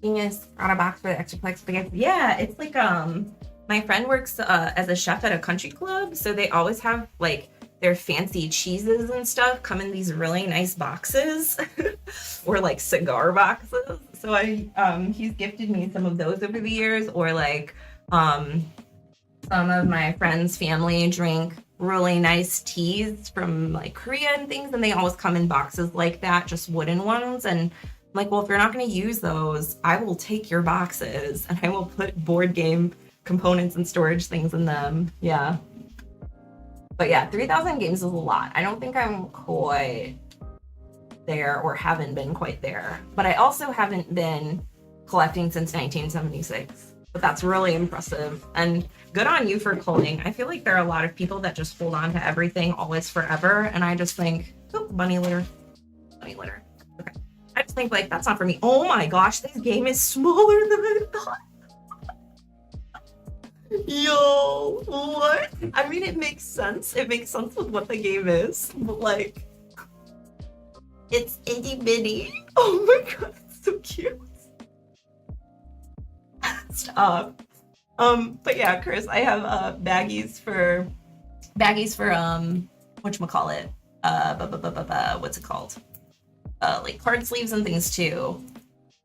Genius, brought a box for the extraplex spaghetti. Yeah, it's like, my friend works as a chef at a country club, so they always have, like, their fancy cheeses and stuff come in these really nice boxes or like cigar boxes. So he's gifted me some of those over the years, or like some of my friends' family drink really nice teas from like Korea and things, and they always come in boxes like that, just wooden ones. And I'm like, well, if you're not going to use those, I will take your boxes and I will put board game components and storage things in them. Yeah. But yeah, 3,000 games is a lot. I don't think I'm quite there, or haven't been quite there. But I also haven't been collecting since 1976. But that's really impressive. And good on you for culling. I feel like there are a lot of people that just hold on to everything always forever. And I just think, oh, bunny litter. Bunny litter. Okay. I just think, like, that's not for me. Oh my gosh, this game is smaller than I thought. Yo, what? I mean, it makes sense. It makes sense with what the game is, but like, it's itty bitty. Oh my god, it's so cute. Stop. But yeah, Chris, I have baggies for whatchamacallit? What's it called? Like card sleeves and things too.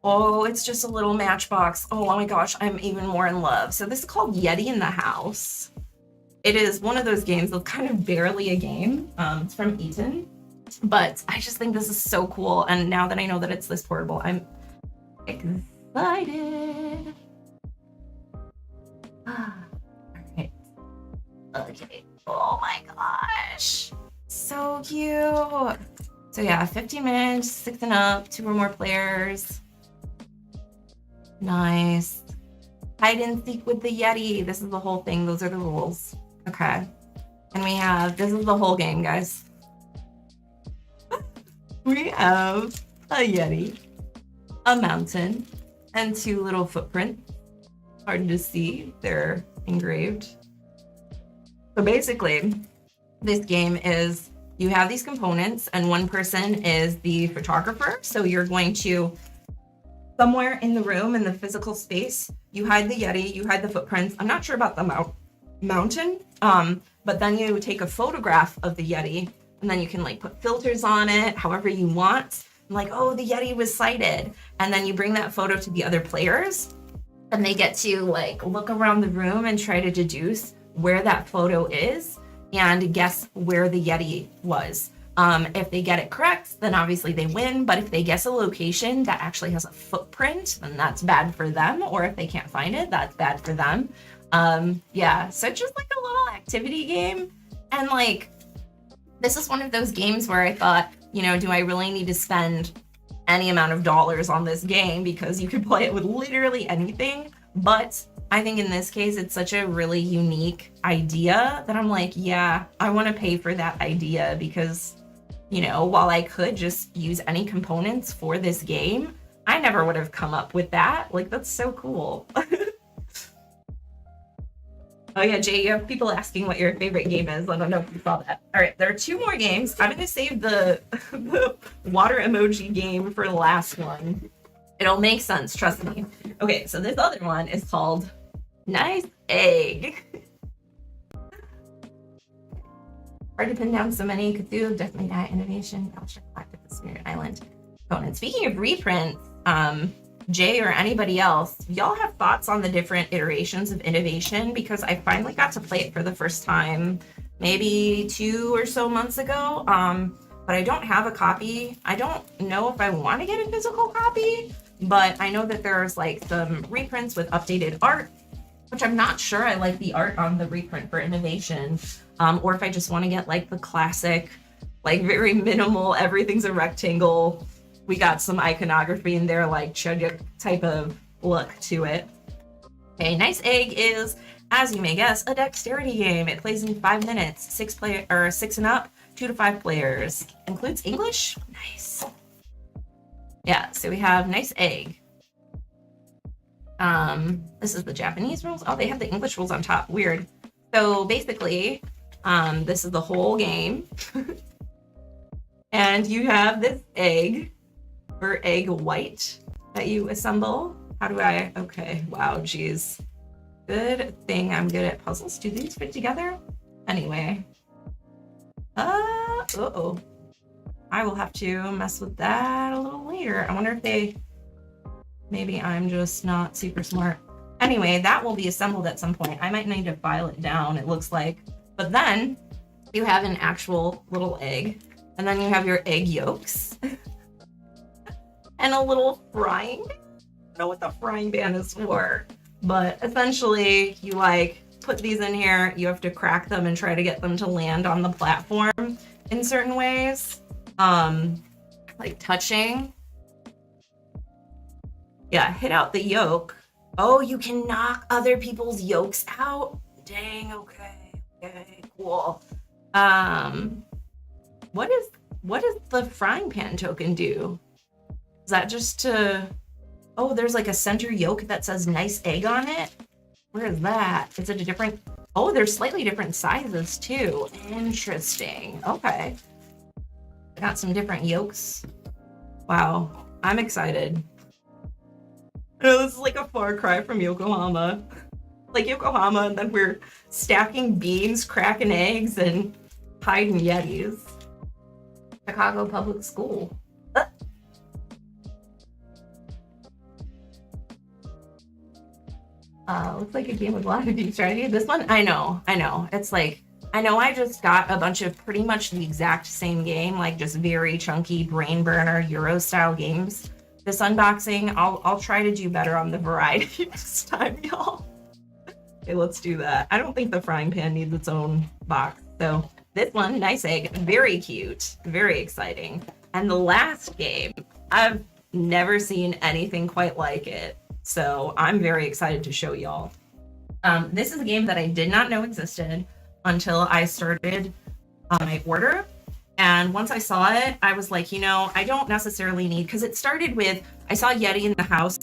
Oh, it's just a little matchbox. Oh my gosh, I'm even more in love. So this is called Yeti in the House. It is one of those games that's kind of barely a game. It's from Eaton, but I just think this is so cool. And now that I know that it's this portable, I'm excited. All right. Okay. Oh my gosh. So cute. So yeah, 15 minutes, 6 and up, 2 or more players. Nice. hide and seek with the Yeti. This is the whole thing. Those are the rules. Okay. And we have, this is the whole game, guys. We have a Yeti, a mountain, and 2 little footprints. Hard to see, they're engraved. So basically, this game is, you have these components and one person is the photographer. So you're going to, somewhere in the room, in the physical space, you hide the Yeti, you hide the footprints. I'm not sure about the mountain, but then you take a photograph of the Yeti and then you can like put filters on it, however you want. Like, oh, the Yeti was sighted. And then you bring that photo to the other players and they get to like look around the room and try to deduce where that photo is and guess where the Yeti was. If they get it correct, then obviously they win. But if they guess a location that actually has a footprint, then that's bad for them. Or if they can't find it, that's bad for them. Yeah, so it's just like a little activity game. And like, this is one of those games where I thought, you know, do I really need to spend any amount of dollars on this game? Because you could play it with literally anything. But I think in this case, it's such a really unique idea that I'm like, yeah, I want to pay for that idea because, you know, while I could just use any components for this game, I never would have come up with that. Like, that's so cool. Oh yeah, Jay, you have people asking what your favorite game is. I don't know if you saw that. All right, there are 2 more games. I'm going to save the water emoji game for the last one. It'll make sense, trust me. Okay, so this other one is called Nice Egg. Hard to pin down so many. Cthulhu, definitely not innovation. Gotcha, Galactic, the Spirit Island component. Speaking of reprints, Jay or anybody else, y'all have thoughts on the different iterations of innovation? Because I finally got to play it for the first time maybe 2 or so months ago. But I don't have a copy. I don't know if I want to get a physical copy, but I know that there's like some reprints with updated art, which I'm not sure I like the art on the reprint for innovation, or if I just want to get like the classic, like very minimal, everything's a rectangle. We got some iconography in there, like Chuduk type of look to it. Okay, Nice Egg is, as you may guess, a dexterity game. It plays in 5 minutes, 6 and up, 2 to 5 players. Includes English? Nice. Yeah, so we have Nice Egg. This is the Japanese rules. Oh, they have the English rules on top. Weird. So basically, this is the whole game. And you have this egg, or egg white, that you assemble. How do I, okay, wow, geez. Good thing I'm good at puzzles. Do these fit together? Anyway. Uh-oh. I will have to mess with that a little later. I wonder if they, maybe I'm just not super smart. Anyway, that will be assembled at some point. I might need to file it down, it looks like. But then you have an actual little egg, and then you have your egg yolks. And a little frying pan. I don't know what the frying pan is for, but essentially you like put these in here, you have to crack them and try to get them to land on the platform in certain ways. Like touching. Yeah, hit out the yolk. Oh, you can knock other people's yolks out? Dang, okay, cool. What does the frying pan token do? Is that just to, oh, there's like a center yolk that says Nice Egg on it? Where is that? Is it a different, oh, there's slightly different sizes too. Interesting, okay. I got some different yolks. Wow, I'm excited. I know this is like a far cry from Yokohama. Like Yokohama, and then we're stacking beans, cracking eggs, and hiding Yetis. Chicago Public School. Looks like a game with a lot of deep strategy. This one, I know. It's like, I know I just got a bunch of pretty much the exact same game, like just very chunky brain burner Euro style games. This unboxing, I'll try to do better on the variety this time, y'all. Okay, let's do that. I don't think the frying pan needs its own box. So this one, Nice Egg, very cute, very exciting. And the last game, I've never seen anything quite like it. So I'm very excited to show y'all. This is a game that I did not know existed until I started my order. And once I saw it, I was like, you know, I don't necessarily need, because it started with, I saw Yeti in the house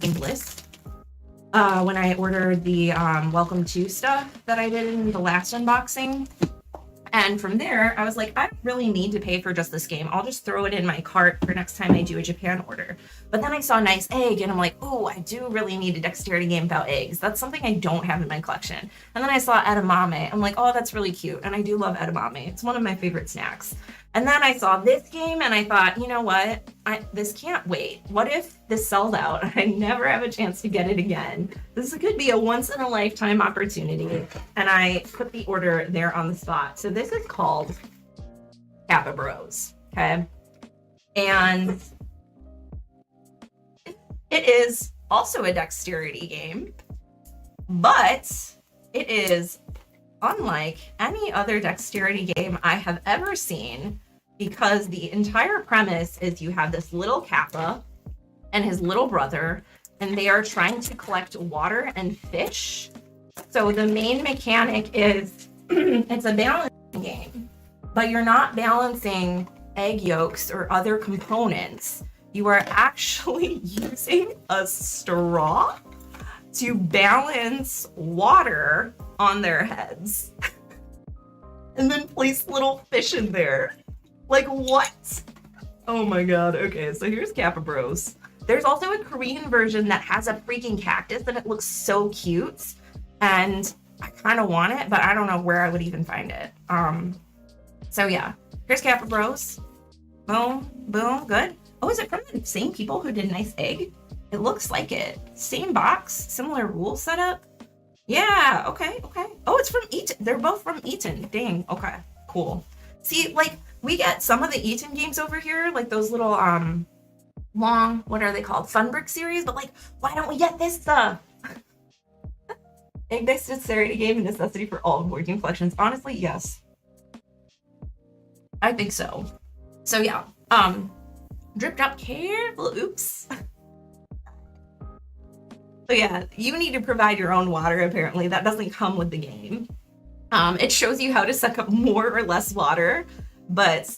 in Bliss when I ordered the Welcome to stuff that I did in the last unboxing. And from there, I was like, I don't really need to pay for just this game. I'll just throw it in my cart for next time I do a Japan order. But then I saw Nice Egg, and I'm like, oh, I do really need a dexterity game about eggs. That's something I don't have in my collection. And then I saw Edamame. I'm like, oh, that's really cute. And I do love Edamame. It's one of my favorite snacks. And then I saw this game, and I thought, you know what? This can't wait. What if this sells out and I never have a chance to get it again? This could be a once-in-a-lifetime opportunity. And I put the order there on the spot. So this is called Kappa Bros, okay? And it is also a dexterity game, but it is unlike any other dexterity game I have ever seen, because the entire premise is you have this little Kappa and his little brother, and they are trying to collect water and fish. So the main mechanic is it's a balancing game, but you're not balancing egg yolks or other components. You are actually using a straw to balance water on their heads and then place little fish in there. Like, what? Oh my god. Okay, so here's Kappa Bros. There's also a Korean version that has a freaking cactus and it looks so cute, and I kind of want it, but I don't know where I would even find it. So yeah, here's Kappa Bros. Boom, boom, good. Oh, is it from the same people who did Nice Egg? It looks like it. Same box, similar rule setup. Yeah, okay. Oh, it's from Eaton. They're both from Eaton. Dang, okay, cool. See, like, we get some of the Eaton games over here, like those little, long, what are they called? Funbrick series, but like, why don't we get this stuff? Egg-based dexterity game, a necessity for all board game collections. Honestly, yes. I think so. So yeah, drip drop, careful, oops. So yeah, you need to provide your own water, apparently. That doesn't come with the game. It shows you how to suck up more or less water, but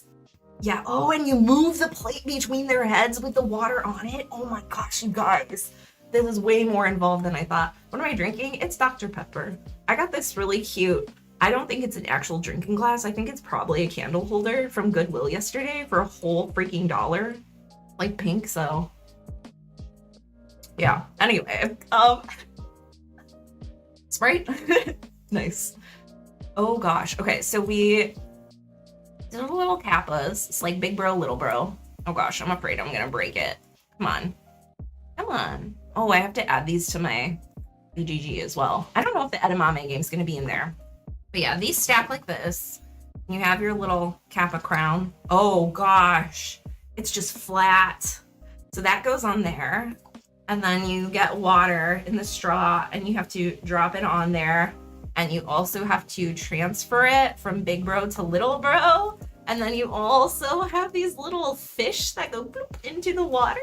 yeah, oh, and you move the plate between their heads with the water on it. Oh my gosh, you guys. This is way more involved than I thought. What am I drinking? It's Dr. Pepper. I got this really cute, I don't think it's an actual drinking glass. I think it's probably a candle holder from Goodwill yesterday for a whole freaking $1. Like pink, so. Yeah, anyway. Sprite? Nice. Oh gosh. Okay, so we did a little Kappas. It's like big bro, little bro. Oh gosh, I'm afraid I'm gonna break it. Come on. Come on. Oh, I have to add these to my BGG as well. I don't know if the Edamame game's gonna be in there. But yeah, these stack like this. You have your little Kappa crown. Oh gosh. It's just flat. So that goes on there. And then you get water in the straw and you have to drop it on there. And you also have to transfer it from big bro to little bro. And then you also have these little fish that go bloop into the water.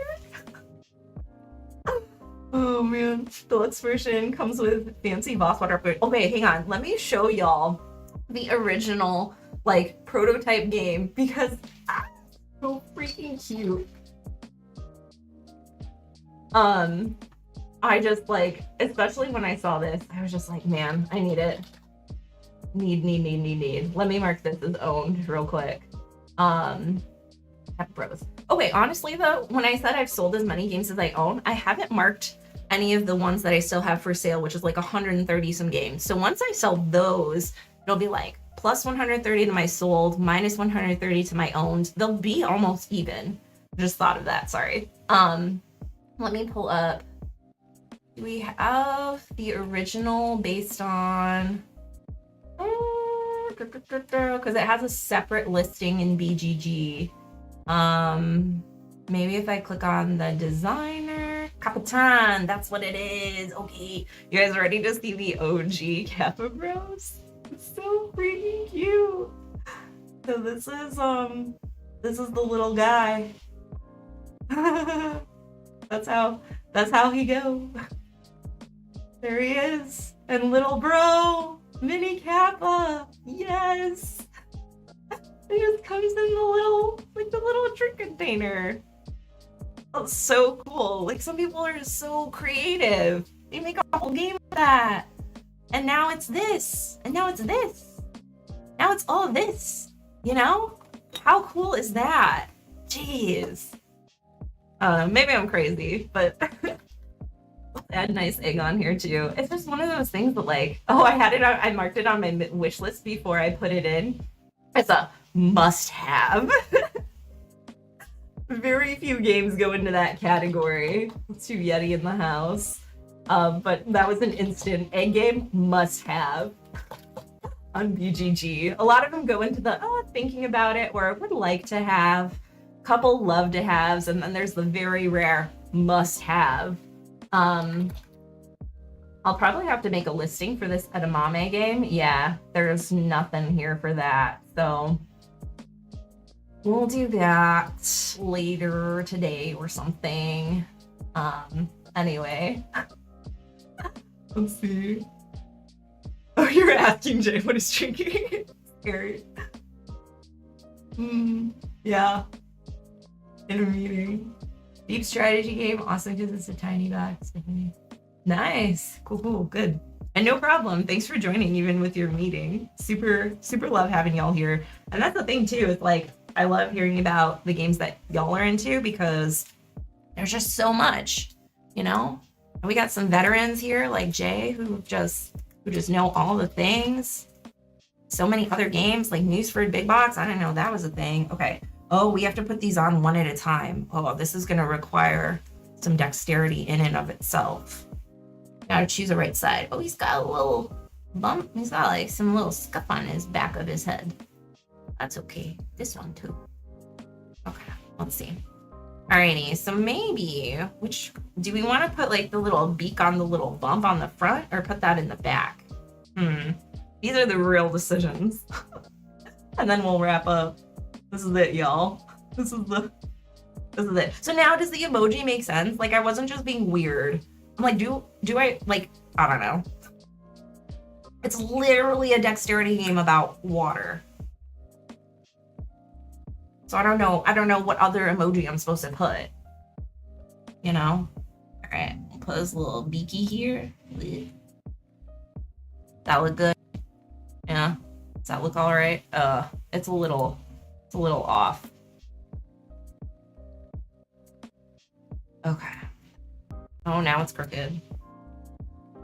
Oh man, deluxe version comes with fancy boss water upgrade. Okay, hang on. Let me show y'all the original, like, prototype game because it's so freaking cute. I just, like, especially when I saw this, I was just like, man, I need it. Need. Let me mark this as owned real quick. Kappa Bros. Okay, honestly though, when I said I've sold as many games as I own, I haven't marked any of the ones that I still have for sale, which is like 130 some games. So once I sell those, it'll be like plus 130 to my sold, minus 130 to my owned. They'll be almost even. Just thought of that, sorry. Let me pull up. Do we have the original based on, because it has a separate listing in BGG. Maybe if I click on the designer, Capitan, that's what it is. Okay, you guys ready to see the OG Kappa Bros? It's so freaking cute. So this is the little guy. That's how he go. There he is. And little bro, mini Kappa. Yes. It just comes in the little drink container. That's so cool. Like, some people are so creative. They make a whole game of that. And now it's this. And now it's this. Now it's all of this. You know? How cool is that? Jeez. Maybe I'm crazy, but add nice egg on here too. It's just one of those things that, like, oh, I marked it on my wish list before I put it in. It's a must-have. Very few games go into that category. Let's do Yeti in the house. But that was an instant egg game must-have on BGG. A lot of them go into the, thinking about it, or would like to have. Couple love to haves, and then there's the very rare must-have. I'll probably have to make a listing for this Edamame game. Yeah, there's nothing here for that, so we'll do that later today or something. Anyway. Let's see. Oh, you're asking Jay what he's drinking. Scary. Yeah. In a meeting. Deep strategy game, awesome because it's a tiny box. Nice. Cool, good. And no problem. Thanks for joining even with your meeting. Super love having y'all here. And that's the thing too, it's like, I love hearing about the games that y'all are into because there's just so much, you know? And we got some veterans here like Jay who just know all the things. So many other games like News for Big Box. I didn't know that was a thing. Okay. Oh, we have to put these on one at a time. Oh, this is going to require some dexterity in and of itself. Gotta choose the right side. Oh, he's got a little bump. He's got like some little scuff on his back of his head. That's okay. This one too. Okay, let's see. Alrighty, so maybe, which, do we want to put like the little beak on the little bump on the front or put that in the back? These are the real decisions. And then we'll wrap up. This is it, y'all. This is it. So now does the emoji make sense? Like, I wasn't just being weird. I'm like, do I, like, I don't know. It's literally a dexterity game about water. So I don't know what other emoji I'm supposed to put. You know? All right, we'll put this little beaky here. That look good? Yeah. Does that look all right? It's a little off. Okay. Oh, now it's crooked.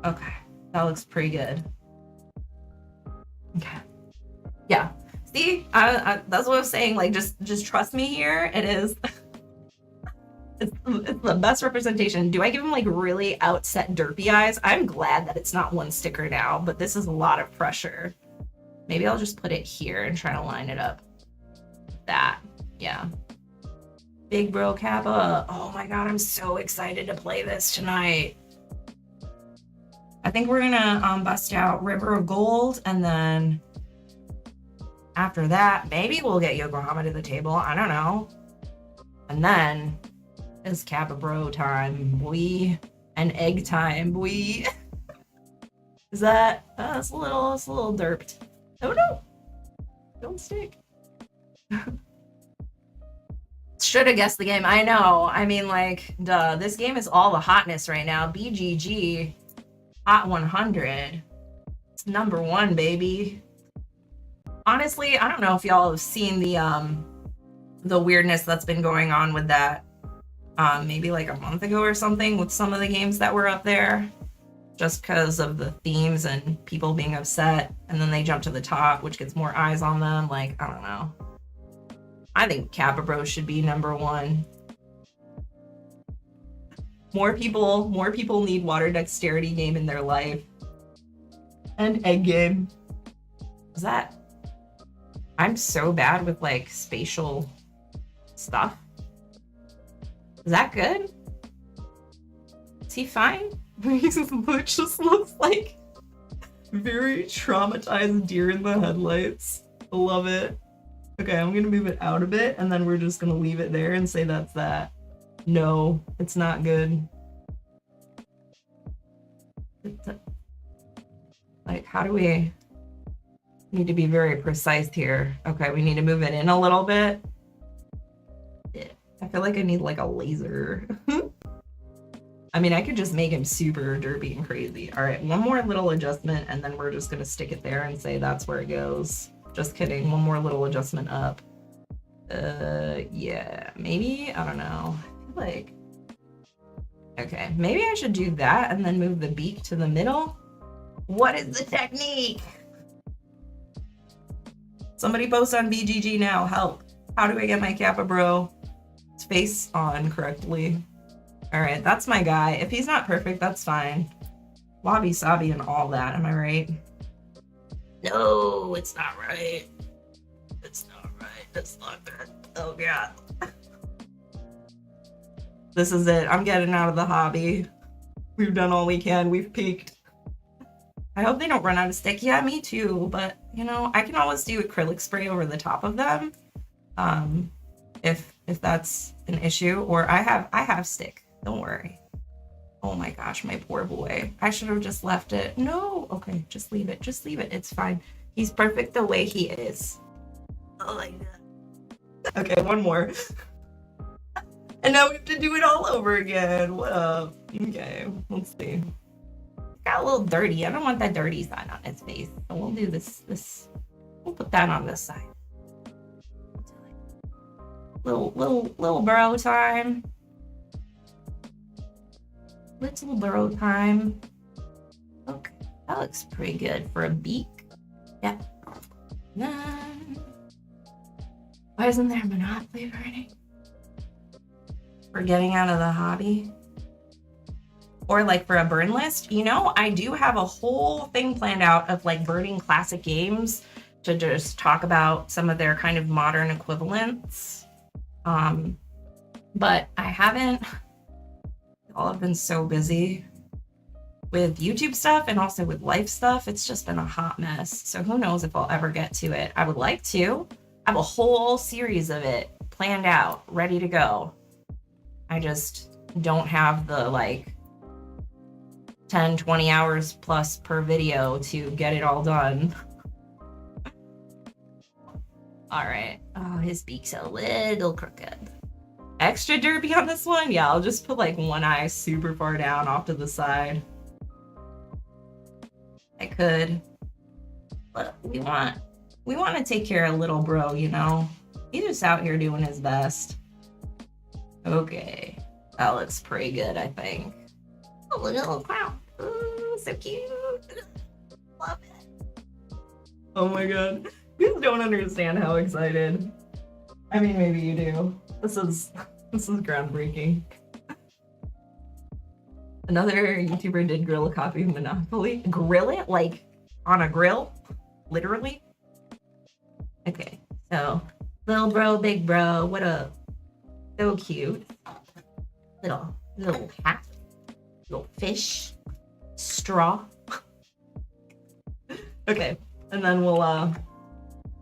Okay, that looks pretty good. Okay. Yeah. See, that's what I was saying. Like, just trust me here. It is. It's the best representation. Do I give him like really outset derpy eyes? I'm glad that it's not one sticker now, but this is a lot of pressure. Maybe I'll just put it here and try to line it up. That, yeah. Big Bro Kappa. Oh my god, I'm so excited to play this tonight. I think we're gonna bust out River of Gold, and then after that, maybe we'll get Yokohama to the table. I don't know. And then it's Kappa Bro time, boy. And egg time, boy. Is that? It's a little derped. Oh no! Don't stick. Should have guessed the game. I know. I mean, like, duh. This game is all the hotness right now. BGG Hot 100. It's #1, baby. Honestly, I don't know if y'all have seen the weirdness that's been going on with that. Maybe like a month ago or something with some of the games that were up there. Just because of the themes and people being upset. And then they jump to the top, which gets more eyes on them. Like, I don't know. I think Kappa Bros should be #1. More people need water dexterity game in their life. And egg game. Is that? I'm so bad with like spatial stuff. Is that good? Is he fine? His look just looks like very traumatized deer in the headlights. I love it. Okay, I'm gonna move it out a bit and then we're just gonna leave it there and say that's that. No, it's not good. Like, how do we need to be very precise here? Okay, we need to move it in a little bit. I feel like I need like a laser. I mean, I could just make him super derpy and crazy. All right, one more little adjustment, and then we're just gonna stick it there and say that's where it goes. Just kidding, one more little adjustment up. Yeah, maybe, I don't know. I feel like, okay, maybe I should do that and then move the beak to the middle. What is the technique? Somebody post on BGG now, help. How do I get my Kappa Bro face on correctly? All right, that's my guy. If he's not perfect, that's fine. Wabi sabi and all that, am I right? No, it's not right. It's not right. It's not good. Oh god. This is it. I'm getting out of the hobby. We've done all we can. We've peaked. I hope they don't run out of stick. Yeah, me too. But, you know, I can always do acrylic spray over the top of them. If that's an issue. Or I have stick. Don't worry. Oh my gosh, my poor boy. I should have just left it. No. Okay, just leave it. Just leave it. It's fine. He's perfect the way he is. Oh my god. Okay, one more. And now we have to do it all over again. What up? Okay, let's see. Got a little dirty. I don't want that dirty side on his face. So we'll do this. We'll put that on this side. Little bro time. Little bro time. Okay, that looks pretty good for a beak. Yeah. Why isn't there Monopoly burning? For getting out of the hobby? Or like for a burn list? You know, I do have a whole thing planned out of like burning classic games to just talk about some of their kind of modern equivalents. But I haven't. All have been so busy with YouTube stuff and also with life stuff. It's just been a hot mess. So who knows if I'll ever get to it. I would like to. I have a whole series of it planned out, ready to go. I just don't have the like 10, 20 hours plus per video to get it all done. All right. Oh, his beak's a little crooked. Extra derpy on this one? Yeah, I'll just put like one eye super far down off to the side. I could. But we want to take care of little bro, you know? He's just out here doing his best. Okay. That looks pretty good, I think. Oh, little clown. Ooh, so cute. Love it. Oh my god. You don't understand how excited. I mean, maybe you do. This is groundbreaking. Another YouTuber did grill a copy of Monopoly. Grill it? Like on a grill? Literally? Okay, so little bro, big bro, what up? So cute. Little hat, little fish, straw. Okay, and then we'll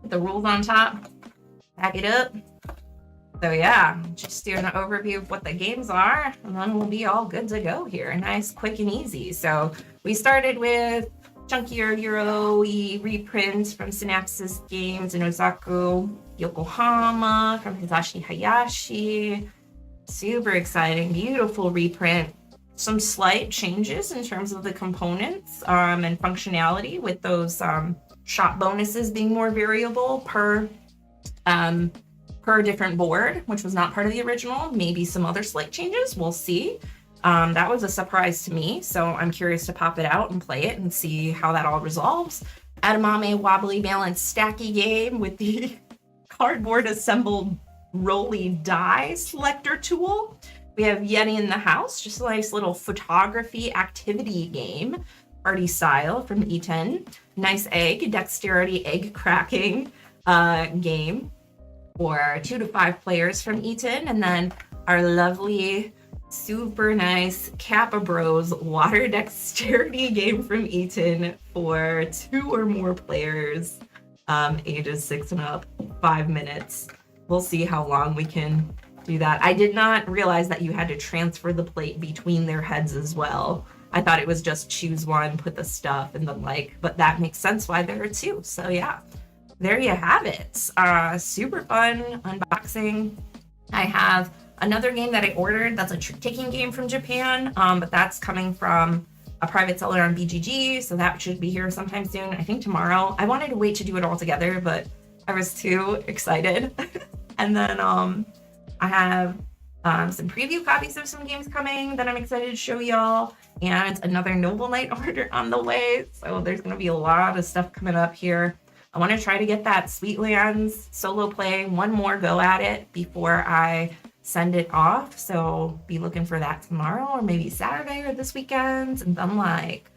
put the rules on top, pack it up. So yeah, just doing an overview of what the games are, and then we'll be all good to go here. Nice, quick, and easy. So we started with chunkier Euro-y reprints from Synapses Games in Osaka, Yokohama from Hisashi Hayashi. Super exciting, beautiful reprint. Some slight changes in terms of the components and functionality, with those shot bonuses being more variable per different board, which was not part of the original. Maybe some other slight changes, we'll see. That was a surprise to me, so I'm curious to pop it out and play it and see how that all resolves. Edamame wobbly balance stacky game with the cardboard assembled rolly die selector tool. We have Yeti in the house, just a nice little photography activity game, party style from E10. Nice egg, dexterity egg cracking game for 2 to 5 players from E10. And then our lovely, super nice Kappa Bros water dexterity game from E10 for 2 or more players, ages 6 and up, 5 minutes. We'll see how long we can do that. I did not realize that you had to transfer the plate between their heads as well. I thought it was just choose one, put the stuff, and then like, but that makes sense why there are two. So yeah, there you have it. Super fun unboxing. I have another game that I ordered that's a trick-taking game from Japan, but that's coming from a private seller on BGG, so that should be here sometime soon. I think tomorrow. I wanted to wait to do it all together, but I was too excited. And then I have some preview copies of some games coming that I'm excited to show y'all, and another Noble Knight order on the way. So there's going to be a lot of stuff coming up here. I want to try to get that Sweetlands solo play one more go at it before I send it off. So be looking for that tomorrow or maybe Saturday or this weekend. And then like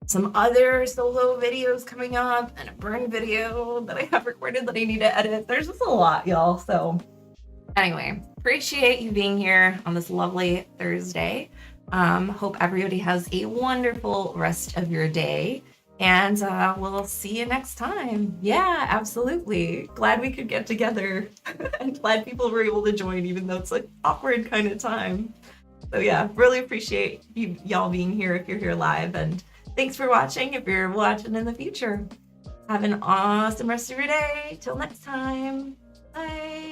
some other solo videos coming up and a burn video that I have recorded that I need to edit. There's just a lot, y'all. So anyway, appreciate you being here on this lovely Thursday. Hope everybody has a wonderful rest of your day, and we'll see you next time. Yeah, absolutely. Glad we could get together and glad people were able to join, even though it's like awkward kind of time. So yeah, really appreciate y'all being here if you're here live, and thanks for watching if you're watching in the future. Have an awesome rest of your day. Till next time. Bye.